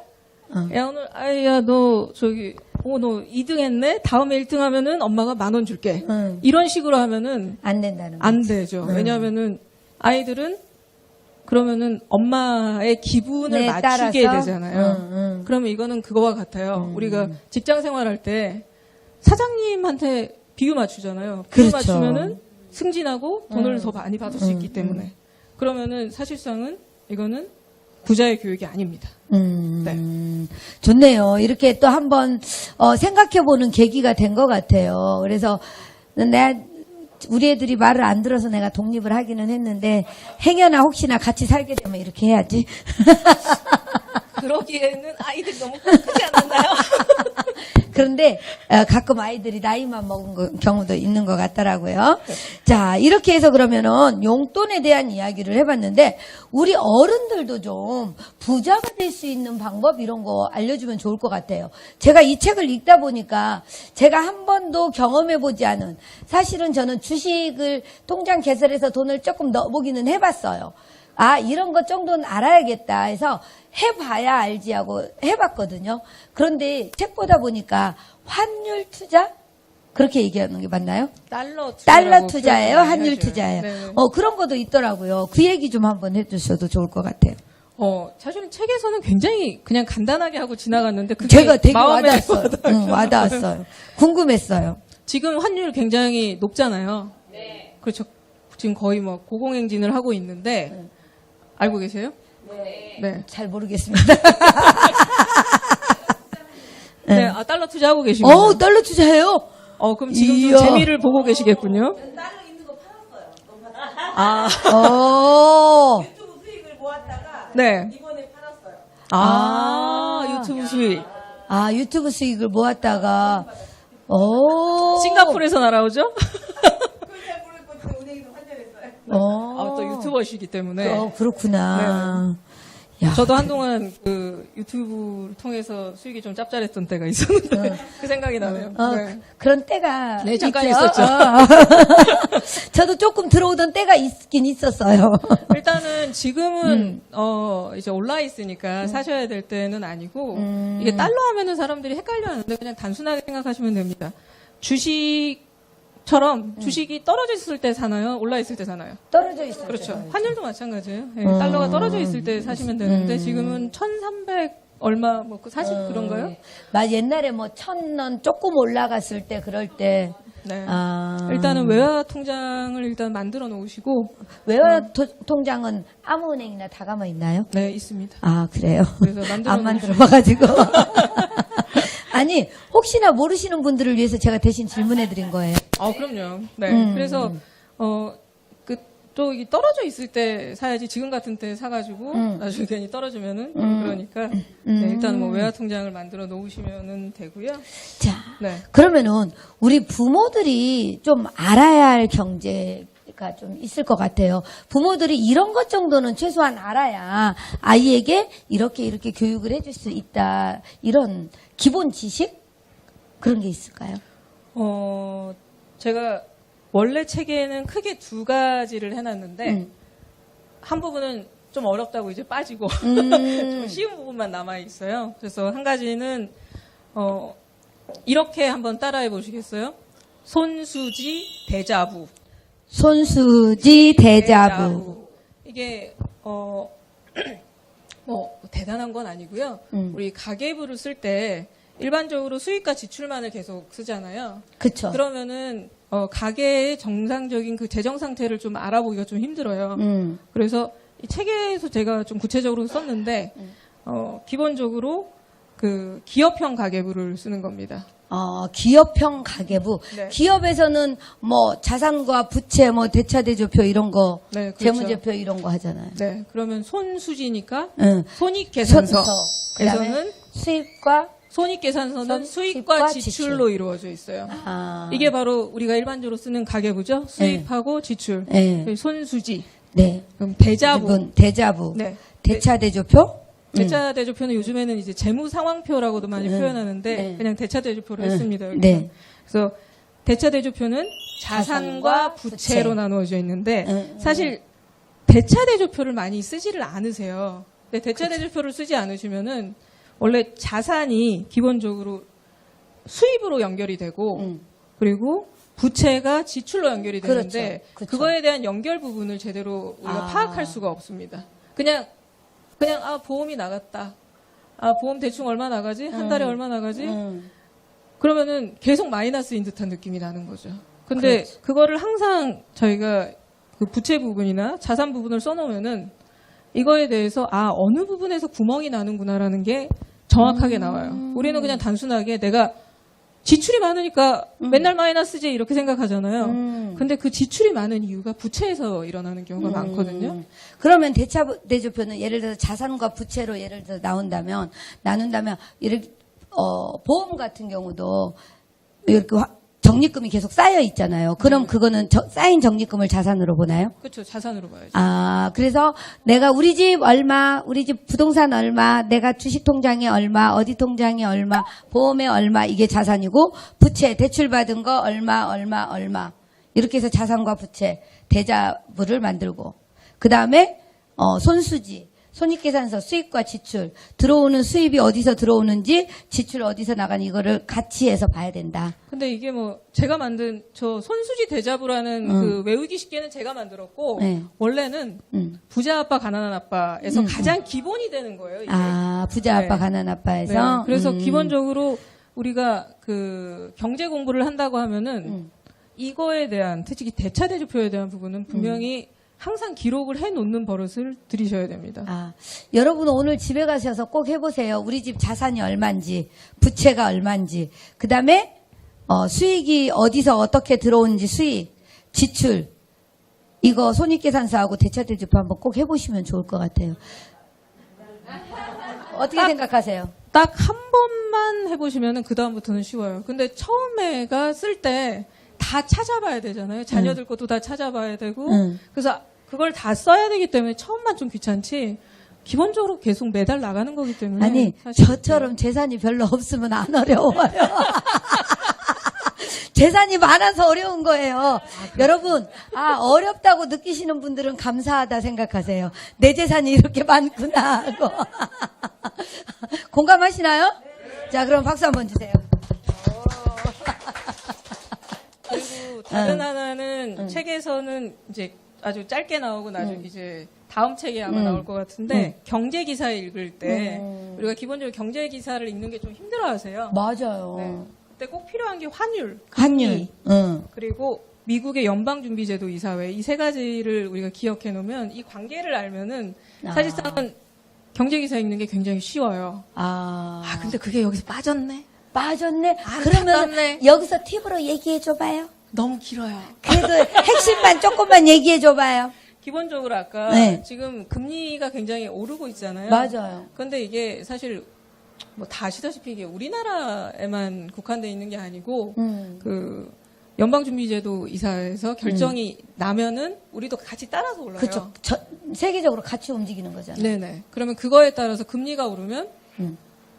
야 오늘 아이야 너 저기 너 2등 했네. 다음에 1등 하면은 엄마가 10,000원 줄게. 이런 식으로 하면은 안 된다는 거. 안 되죠. 왜냐하면은 아이들은 그러면은 엄마의 기분을 네, 맞추게 따라서? 되잖아요. 그러면 이거는 그거와 같아요. 우리가 직장 생활할 때 사장님한테 비유 맞추잖아요. 비유 그렇죠. 맞추면은 승진하고 돈을 더 많이 받을 수 있기 때문에. 그러면은 사실상은 이거는 부자의 교육이 아닙니다. 네. 좋네요. 이렇게 또 한번 생각해보는 계기가 된 것 같아요. 그래서 우리 애들이 말을 안 들어서 내가 독립을 하기는 했는데 행여나 혹시나 같이 살게 되면 이렇게 해야지. 그러기에는 아이들이 너무 크지 않았나요? 그런데 가끔 아이들이 나이만 먹은 경우도 있는 것 같더라고요. 자, 이렇게 해서 그러면은 용돈에 대한 이야기를 해봤는데 우리 어른들도 좀 부자가 될 수 있는 방법 이런 거 알려주면 좋을 것 같아요. 제가 이 책을 읽다 보니까 제가 한 번도 경험해보지 않은 사실은 저는 주식을 통장 개설해서 돈을 조금 넣어보기는 해봤어요. 아, 이런 것 정도는 알아야겠다 해서 해봐야 알지 하고 해봤거든요. 그런데 책 보다 보니까 환율 투자? 그렇게 얘기하는 게 맞나요? 달러 투자예요? 환율 투자예요? 네. 그런 것도 있더라고요. 그 얘기 좀 한번 해주셔도 좋을 것 같아요. 사실은 책에서는 굉장히 그냥 간단하게 하고 지나갔는데 그게 제가 되게 마음에 와닿았어요. 와닿았어요. 궁금했어요. 지금 환율 굉장히 높잖아요. 네. 그렇죠. 지금 거의 뭐 고공행진을 하고 있는데 알고 계세요? 네. 잘 모르겠습니다. 네, 달러 투자하고 계시군요. 달러 투자해요? 그럼 지금 이야. 좀 재미를 보고 계시겠군요. 딸로 있는 거 팔았어요. 너무 아, 유튜브 수익을 모았다가 네. 이번에 팔았어요. 유튜브 수익. 유튜브 수익을 모았다가, 싱가포르에서 날아오죠? 그걸 잘 모르고 지금 은행에서 환전했어요. 또 유튜버시기 때문에. 그렇구나. 야, 저도 한동안 그 유튜브를 통해서 수익이 좀 짭짤했던 때가 있었는데 그 생각이 나네요. 네. 그런 때가 네, 잠깐 있죠? 있었죠. 저도 조금 들어오던 때가 있긴 있었어요. 일단은 지금은 이제 올라 있으니까 사셔야 될 때는 아니고 이게 달러 하면은 사람들이 헷갈려하는데 그냥 단순하게 생각하시면 됩니다. 주식처럼 주식이 떨어져 있을 때 사나요? 올라 있을 때 사나요? 떨어져 있어요. 그렇죠. 환율도 마찬가지예요. 네, 달러가 떨어져 있을 때 사시면 되는데 지금은 1,300 얼마 사실 그런가요? 옛날에 1,000원 조금 올라갔을 때 그럴 때 네. 일단은 외화 통장을 일단 만들어 놓으시고 외화 통장은 아무 은행이나 다 가만 있나요? 네, 있습니다. 아, 그래요? 그래서 만들어 안 만들어봐가지고. 아니, 혹시나 모르시는 분들을 위해서 제가 대신 질문해드린 거예요. 그럼요. 네. 그래서 또 이게 떨어져 있을 때 사야지 지금 같은 때 사가지고 나중에 괜히 떨어지면은 그러니까 네, 일단 뭐 외화 통장을 만들어 놓으시면은 되고요. 자, 네. 그러면은 우리 부모들이 좀 알아야 할 경제가 좀 있을 것 같아요. 부모들이 이런 것 정도는 최소한 알아야 아이에게 이렇게 교육을 해줄 수 있다. 이런 기본 지식? 그런 게 있을까요? 제가 원래 책에는 크게 두 가지를 해놨는데 한 부분은 좀 어렵다고 이제 빠지고 좀 쉬운 부분만 남아 있어요. 그래서 한 가지는 이렇게 한번 따라해 보시겠어요? 손수지 대자부. 손수지 대자부. 이게 뭐 대단한 건 아니고요. 우리 가계부를 쓸 때 일반적으로 수입과 지출만을 계속 쓰잖아요. 그쵸. 그러면은 가계의 정상적인 그 재정 상태를 좀 알아보기가 좀 힘들어요. 그래서 이 책에서 제가 좀 구체적으로 썼는데 기본적으로 그 기업형 가계부를 쓰는 겁니다. 기업형 가계부. 네. 기업에서는 뭐 자산과 부채, 뭐 대차대조표 이런 거, 네, 그렇죠. 재무제표 이런 거 하잖아요. 네, 그러면 손수지니까 응. 손익계산서. 그다음에 에서는 수입과 손익계산서는 수입과 지출로 이루어져 있어요. 이게 바로 우리가 일반적으로 쓰는 가계부죠. 수입하고 지출. 네. 손수지. 네. 그럼 대자부. 대자부. 네. 대차대조표. 대차대조표는 요즘에는 이제 재무상황표라고도 많이 표현하는데 네. 그냥 대차대조표로 했습니다. 여기서. 네. 그래서 대차대조표는 자산과 부채로 부채. 나누어져 있는데 사실 대차대조표를 많이 쓰지를 않으세요. 근데 대차대조표를 쓰지 않으시면은 원래 자산이 기본적으로 수입으로 연결이 되고 그리고 부채가 지출로 연결이 되는데 그렇죠. 그거에 대한 연결 부분을 제대로 우리가 파악할 수가 없습니다. 그냥 보험이 나갔다. 보험 대충 얼마 나가지? 한 달에 얼마 나가지? 그러면은 계속 마이너스인 듯한 느낌이 나는 거죠. 근데 그렇지. 그거를 항상 저희가 그 부채 부분이나 자산 부분을 써놓으면은 이거에 대해서 어느 부분에서 구멍이 나는구나라는 게 정확하게 나와요. 우리는 그냥 단순하게 내가 지출이 많으니까 맨날 마이너스지 이렇게 생각하잖아요. 근데 그 지출이 많은 이유가 부채에서 일어나는 경우가 많거든요. 그러면 대차대조표는 예를 들어서 자산과 부채로 예를 들어 나눈다면 보험 같은 경우도 이렇게 적립금이 계속 쌓여 있잖아요. 그럼 그거는 쌓인 적립금을 자산으로 보나요? 그렇죠. 자산으로 봐야죠. 그래서 내가 우리 집 얼마, 우리 집 부동산 얼마, 내가 주식 통장에 얼마, 어디 통장에 얼마, 보험에 얼마, 이게 자산이고, 부채, 대출받은 거 얼마. 이렇게 해서 자산과 부채, 대자부를 만들고, 그 다음에, 손수지, 손익계산서, 수입과 지출, 들어오는 수입이 어디서 들어오는지, 지출 어디서 나가는 이거를 같이 해서 봐야 된다. 근데 이게 뭐 제가 만든 저 손수지 대자부라는 그 외우기 쉽게는 제가 만들었고 네. 원래는 부자 아빠 가난한 아빠에서 가장 기본이 되는 거예요. 이게. 부자 아빠, 네. 가난 네. 아빠에서. 그래서 기본적으로 우리가 그 경제 공부를 한다고 하면은 이거에 대한 특히 대차대조표에 대한 부분은 분명히 항상 기록을 해놓는 버릇을 들이셔야 됩니다. 여러분 오늘 집에 가셔서 꼭 해보세요. 우리 집 자산이 얼마인지, 부채가 얼마인지, 그 다음에 수익이 어디서 어떻게 들어오는지 수익, 지출, 이거 손익계산서하고 대차대조표 한번 꼭 해보시면 좋을 것 같아요. 어떻게 생각하세요? 딱 한 번만 해보시면은 그 다음부터는 쉬워요. 근데 처음에가 쓸 때 다 찾아봐야 되잖아요. 자녀들 것도 다 찾아봐야 되고. 그래서 그걸 다 써야 되기 때문에 처음만 좀 귀찮지. 기본적으로 계속 매달 나가는 거기 때문에. 아니, 사실 저처럼 재산이 별로 없으면 안 어려워요. 재산이 많아서 어려운 거예요. 여러분, 어렵다고 느끼시는 분들은 감사하다 생각하세요. 내 재산이 이렇게 많구나 하고. 공감하시나요? 자, 그럼 박수 한번 주세요. 그리고 다른 하나는 책에서는 이제 아주 짧게 나오고 나중에 이제 다음 책에 아마 나올 것 같은데 경제 기사 읽을 때 우리가 기본적으로 경제 기사를 읽는 게 좀 힘들어하세요. 맞아요. 네. 그때 꼭 필요한 게 환율, 환율. 그리고 미국의 연방준비제도 이사회 이 세 가지를 우리가 기억해 놓으면 이 관계를 알면은 사실상은 경제 기사 읽는 게 굉장히 쉬워요. 근데 그게 여기서 빠졌네. 그러면 안타깝네. 여기서 팁으로 얘기해 줘봐요. 너무 길어요. 그래도 핵심만 조금만 얘기해 줘봐요. 기본적으로 아까 네. 지금 금리가 굉장히 오르고 있잖아요. 맞아요. 근데 이게 사실 뭐 다 아시다시피 이게 우리나라에만 국한돼 있는 게 아니고 그 연방준비제도 이사회에서 결정이 나면은 우리도 같이 따라서 올라요. 그렇죠. 세계적으로 같이 움직이는 거잖아요. 네네. 그러면 그거에 따라서 금리가 오르면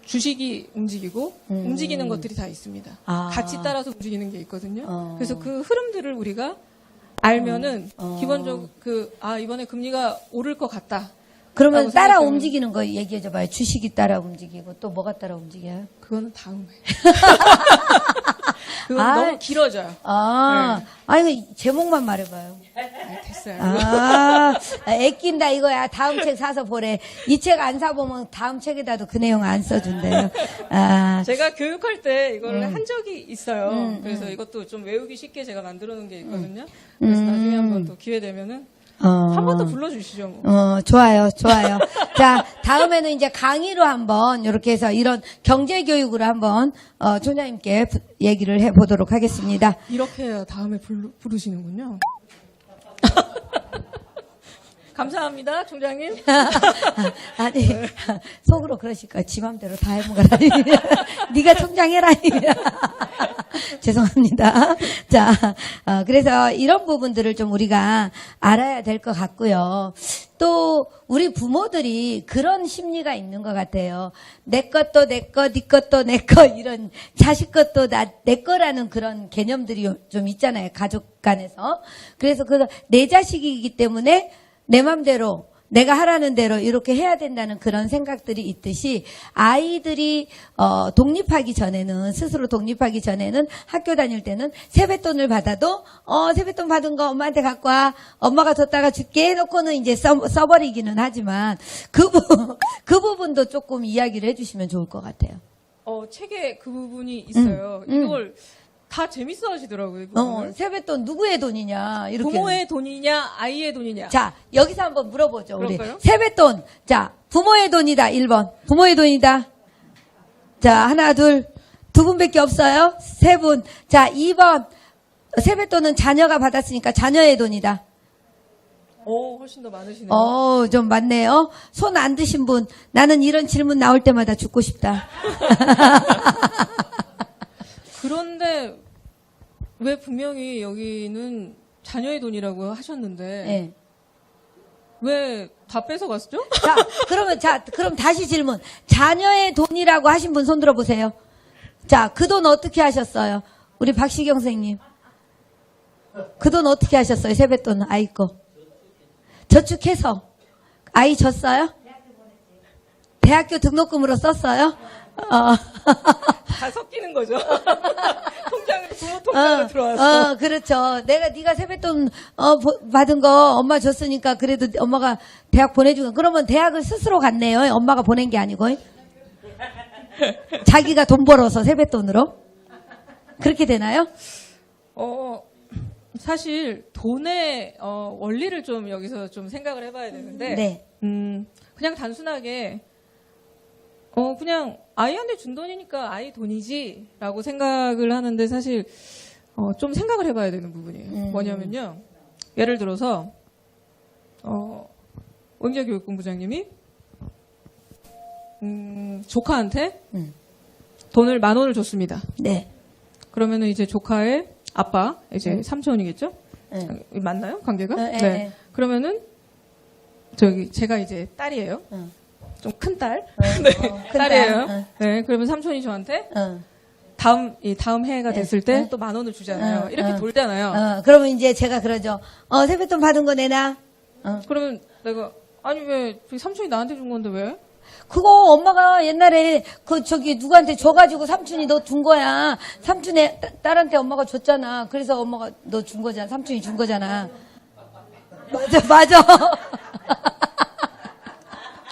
주식이 움직이고 움직이는 것들이 다 있습니다. 같이 따라서 움직이는 게 있거든요. 그래서 그 흐름들을 우리가 알면은 기본적으로 이번에 금리가 오를 것 같다. 그러면 라고 따라 생각하면. 움직이는 거 얘기해줘봐요. 주식이 따라 움직이고 또 뭐가 따라 움직여요? 그거는 다음에. 그건 아. 너무 길어져요. 아니 제목만 말해봐요. 됐어요. 애낀다 이거야. 다음 책 사서 보래. 이 책 안 사보면 다음 책에다도 그 내용 안 써준대요. 제가 교육할 때 이걸 한 적이 있어요. 그래서 이것도 좀 외우기 쉽게 제가 만들어 놓은 게 있거든요. 그래서 나중에 한번 또 기회 되면은 한 번 더 불러주시죠. 뭐. 좋아요. 자, 다음에는 이제 강의로 한번 이렇게 해서 이런 경제교육으로 한번 총장님께 얘기를 해보도록 하겠습니다. 이렇게 해야 다음에 부르시는군요. 감사합니다, 총장님. 아니, 속으로 그러실 거야. 지 맘대로 다 해먹어라. 네가 총장해라. 죄송합니다. 자, 그래서 이런 부분들을 좀 우리가 알아야 될 것 같고요. 또 우리 부모들이 그런 심리가 있는 것 같아요. 내 것도 내 거, 네 것도 내 거, 이런 자식 것도 내 거라는 그런 개념들이 좀 있잖아요. 가족 간에서. 그래서 내 자식이기 때문에 내 맘대로 내가 하라는 대로 이렇게 해야 된다는 그런 생각들이 있듯이 아이들이 독립하기 전에는 스스로 독립하기 전에는 학교 다닐 때는 세뱃돈을 받아도 세뱃돈 받은 거 엄마한테 갖고 와 엄마가 줬다가 줄게 해놓고는 이제 써버리기는 하지만 그 부분도 조금 이야기를 해주시면 좋을 것 같아요. 책에 그 부분이 있어요. 이걸 다 재밌어 하시더라고요. 세뱃돈 누구의 돈이냐 이렇게. 부모의 돈이냐 아이의 돈이냐. 자, 여기서 한번 물어보죠. 그럴까요? 우리 세뱃돈. 자, 부모의 돈이다. 1번. 부모의 돈이다. 자, 하나, 둘. 두 분밖에 없어요. 세 분. 자, 2번. 세뱃돈은 자녀가 받았으니까 자녀의 돈이다. 훨씬 더 많으시네요. 좀 많네요. 손 안 드신 분. 나는 이런 질문 나올 때마다 죽고 싶다. 그런데 왜 분명히 여기는 자녀의 돈이라고 하셨는데 네. 왜 다 뺏어갔죠? 자, 그럼 다시 질문. 자녀의 돈이라고 하신 분 손 들어보세요. 자, 그 돈 어떻게 하셨어요? 우리 박시경 선생님. 그 돈 어떻게 하셨어요? 세뱃돈 아이 거. 저축해서. 아이 줬어요? 대학교 등록금으로 썼어요? 다 섞이는 거죠. 부모 통장으로 들어왔어. 그렇죠. 네가 세뱃돈 받은 거 엄마 줬으니까 그래도 엄마가 대학 보내주고 그러면 대학을 스스로 갔네요. 엄마가 보낸 게 아니고 자기가 돈 벌어서 세뱃돈으로 그렇게 되나요? 사실 돈의 원리를 좀 여기서 좀 생각을 해봐야 되는데 네. 그냥 단순하게 그냥 아이한테 준 돈이니까 아이 돈이지라고 생각을 하는데 사실 좀 생각을 해봐야 되는 부분이에요. 뭐냐면요. 예를 들어서 원자교육본부장님이 조카한테 돈을 10,000원을 줬습니다. 네. 그러면은 이제 조카의 아빠 이제 삼촌이겠죠? 네. 맞나요? 관계가? 네. 그러면은 제가 이제 딸이에요. 좀 큰 딸. 큰 딸이에요. 딸. 네, 그러면 삼촌이 저한테 다음 해가 됐을 때 또 10,000원을 주잖아요. 이렇게 돌잖아요. 그러면 이제 제가 그러죠. 세뱃돈 받은 거 내놔. 그러면 내가 아니 왜 삼촌이 나한테 준 건데 왜? 그거 엄마가 옛날에 누구한테 줘가지고 삼촌이 너 준 거야. 삼촌의 딸한테 엄마가 줬잖아. 그래서 엄마가 너 준 거잖아. 삼촌이 준 거잖아. 맞아.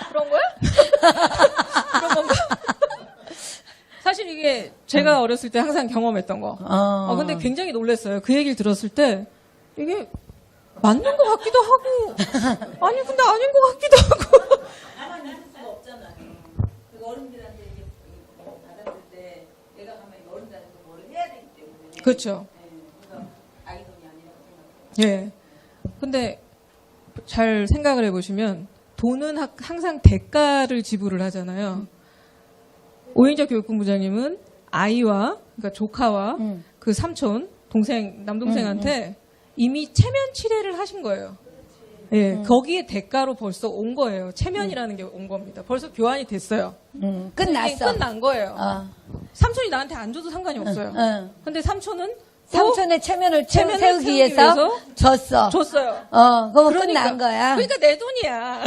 그런 거야? 그런 건가? 사실 이게 제가 어렸을 때 항상 경험했던 거. 근데 굉장히 놀랐어요. 그 얘기를 들었을 때 이게 맞는 것 같기도 하고 아니 근데 아닌 것 같기도 하고. 가만히 있을 수가 없잖아요. 그 어른들한테 이제 받았을 때 내가 가만히 어른들한테 뭐를 해야 되기 때문에. 그렇죠. 그래서 아이 돈이 아니라고 생각해요. 예. 근데 잘 생각을 해보시면 돈은 항상 대가를 지불을 하잖아요. 오인자 교육본부장님은 아이와 그러니까 조카와 그 삼촌 남동생한테 이미 체면 치레를 하신 거예요. 예, 거기에 대가로 벌써 온 거예요. 체면이라는 게 온 겁니다. 벌써 교환이 됐어요. 끝났어. 끝난 거예요. 삼촌이 나한테 안 줘도 상관이 없어요. 근데 삼촌은 삼촌의 체면을 체면을 세우기 세우기 위해서 위해서 줬어. 줬어요. 그럼 끝난 거야. 그러니까 내 돈이야.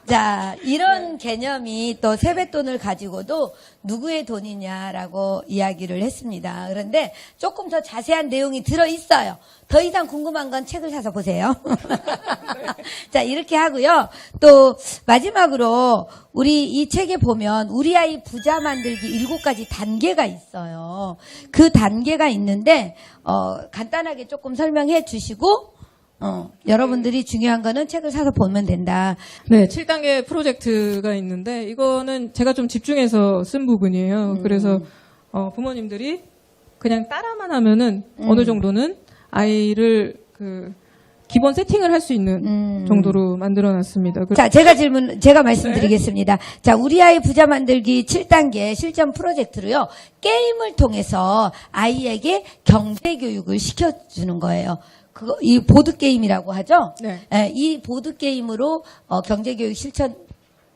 자, 이런 개념이 또 세뱃돈을 가지고도 누구의 돈이냐라고 이야기를 했습니다. 그런데 조금 더 자세한 내용이 들어있어요. 더 이상 궁금한 건 책을 사서 보세요. 자, 이렇게 하고요. 또 마지막으로 우리 이 책에 보면 우리 아이 부자 만들기 7가지 단계가 있어요. 그 단계가 있는데 간단하게 조금 설명해 주시고 여러분들이 중요한 거는 책을 사서 보면 된다. 네, 7단계 프로젝트가 있는데 이거는 제가 좀 집중해서 쓴 부분이에요. 그래서 부모님들이 그냥 따라만 하면은 어느 정도는 아이를 그 기본 세팅을 할 수 있는 정도로 만들어놨습니다. 자, 제가 말씀드리겠습니다. 자, 우리 아이 부자 만들기 7단계 실전 프로젝트로요. 게임을 통해서 아이에게 경제 교육을 시켜주는 거예요. 이 보드게임이라고 하죠? 네. 이 보드게임으로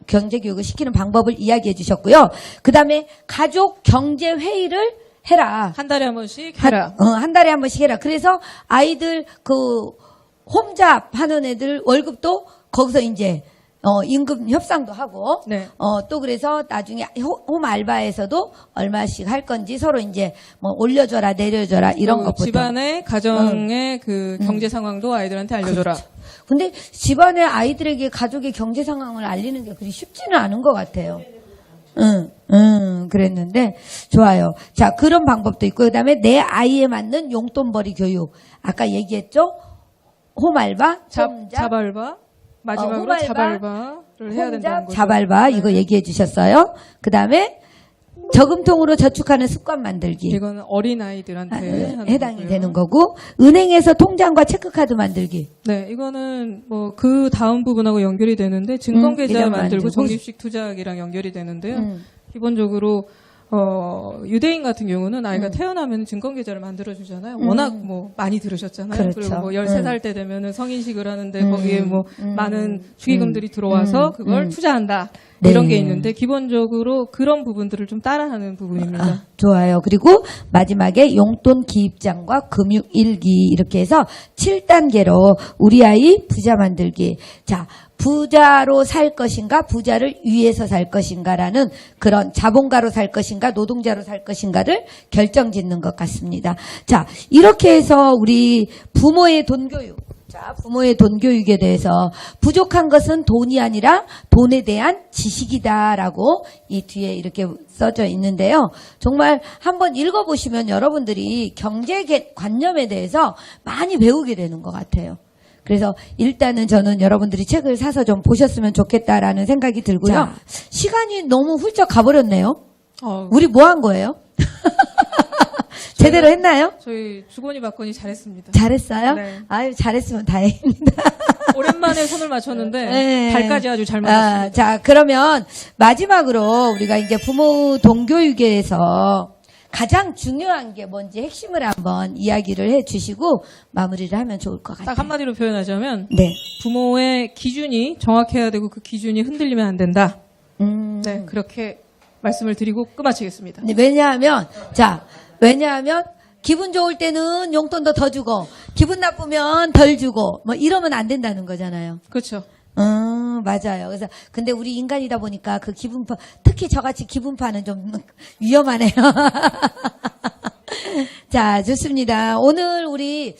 경제교육을 시키는 방법을 이야기해 주셨고요. 그 다음에 가족 경제회의를 해라. 한 달에 한 번씩 해라. 한 달에 한 번씩 해라. 그래서 아이들 홈잡 하는 애들 월급도 거기서 이제 임금 협상도 하고, 네. 또 그래서 나중에 홈 알바에서도 얼마씩 할 건지 서로 이제 뭐 올려줘라, 내려줘라, 이런 것부터. 집안의 가정의 그 경제 상황도 아이들한테 알려줘라. 그렇죠. 근데 집안의 아이들에게 가족의 경제 상황을 알리는 게 그리 쉽지는 않은 것 같아요. 그랬는데, 좋아요. 자, 그런 방법도 있고, 그 다음에 내 아이에 맞는 용돈벌이 교육. 아까 얘기했죠? 홈 알바, 자발바. 마지막으로 홈알바, 자발바를 해야 된다는 거죠. 자발바 이거 얘기해 주셨어요. 그 다음에 저금통으로 저축하는 습관 만들기. 이거는 어린아이들한테 하는 해당이 거고요. 되는 거고, 은행에서 통장과 체크카드 만들기. 네, 이거는 뭐 그 다음 부분하고 연결이 되는데 증권계좌 계좌 만들고 만들고. 적립식 투자학이랑 연결이 되는데요. 기본적으로 유대인 같은 경우는 아이가 태어나면 증권계좌를 만들어주잖아요. 워낙 뭐 많이 들으셨잖아요. 그렇죠. 그리고 뭐 13살 때 되면은 성인식을 하는데 거기에 뭐 많은 축의금들이 들어와서 그걸 투자한다. 네. 이런 게 있는데 기본적으로 그런 부분들을 좀 따라하는 부분입니다. 좋아요. 그리고 마지막에 용돈 기입장과 금융 일기 이렇게 해서 7단계로 우리 아이 부자 만들기. 자, 부자로 살 것인가, 부자를 위해서 살 것인가라는 그런 자본가로 살 것인가, 노동자로 살 것인가를 결정짓는 것 같습니다. 자, 이렇게 해서 우리 부모의 돈 교육. 자, 부모의 돈 교육에 대해서 부족한 것은 돈이 아니라 돈에 대한 지식이다라고 이 뒤에 이렇게 써져 있는데요. 정말 한번 읽어보시면 여러분들이 경제 관념에 대해서 많이 배우게 되는 것 같아요. 그래서 일단은 저는 여러분들이 책을 사서 좀 보셨으면 좋겠다라는 생각이 들고요. 자, 시간이 너무 훌쩍 가버렸네요. 우리 뭐 한 거예요? 제대로 했나요? 저희 주거니 받거니 잘했습니다. 잘했어요? 네. 아유, 잘했으면 다행입니다. 오랜만에 손을 맞췄는데 네. 발까지 아주 잘 맞았습니다. 자, 그러면 마지막으로 우리가 이제 부모 동교육에서 가장 중요한 게 뭔지 핵심을 한번 이야기를 해주시고 마무리를 하면 좋을 것 같아요. 딱 한마디로 표현하자면 네. 부모의 기준이 정확해야 되고 그 기준이 흔들리면 안 된다. 네, 그렇게 말씀을 드리고 끝마치겠습니다. 네, 왜냐하면 기분 좋을 때는 용돈도 더 주고 기분 나쁘면 덜 주고 뭐 이러면 안 된다는 거잖아요. 그렇죠. 맞아요. 그래서 근데 우리 인간이다 보니까 그 기분파, 특히 저같이 기분파는 좀 위험하네요. 자, 좋습니다. 오늘 우리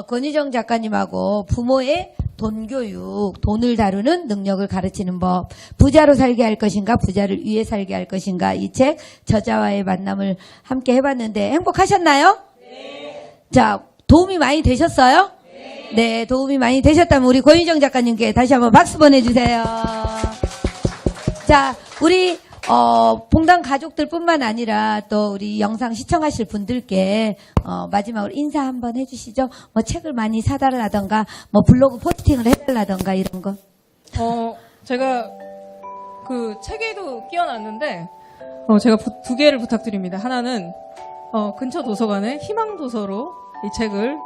권유정 작가님하고 부모의 돈 교육, 돈을 다루는 능력을 가르치는 법, 부자로 살게 할 것인가, 부자를 위해 살게 할 것인가, 이 책 저자와의 만남을 함께 해봤는데 행복하셨나요? 네. 자, 도움이 많이 되셨어요? 네, 도움이 많이 되셨다면 우리 권유정 작가님께 다시 한번 박수 보내주세요. 자, 우리 봉당 가족들뿐만 아니라 또 우리 영상 시청하실 분들께 마지막으로 인사 한번 해주시죠. 뭐 책을 많이 사달라던가, 뭐 블로그 포스팅을 해달라던가 이런 거. 제가 그 책에도 끼워놨는데 제가 두 개를 부탁드립니다. 하나는 근처 도서관에 희망 도서로 이 책을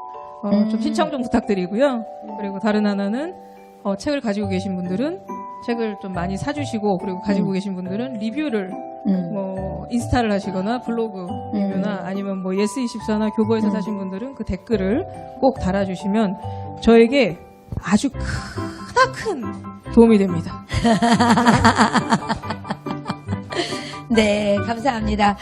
좀 신청 좀 부탁드리고요. 그리고 다른 하나는 책을 가지고 계신 분들은 책을 좀 많이 사주시고 그리고 가지고 계신 분들은 리뷰를 뭐 인스타를 하시거나 블로그 리뷰나 아니면 뭐 예스24나 교보에서 사신 분들은 그 댓글을 꼭 달아주시면 저에게 아주 크나큰 도움이 됩니다. 네, 감사합니다.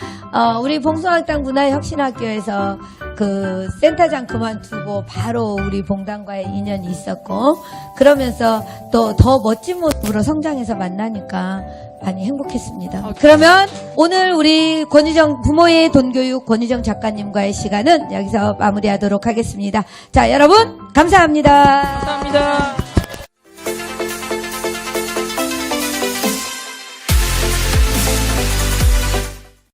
우리 봉숭아학당 문화혁신학교에서 그 센터장 그만두고 바로 우리 봉단과의 인연이 있었고, 그러면서 또 더 멋진 모습으로 성장해서 만나니까 많이 행복했습니다. 그러면 오늘 우리 권유정 부모의 돈교육 권유정 작가님과의 시간은 여기서 마무리하도록 하겠습니다. 자, 여러분 감사합니다. 감사합니다.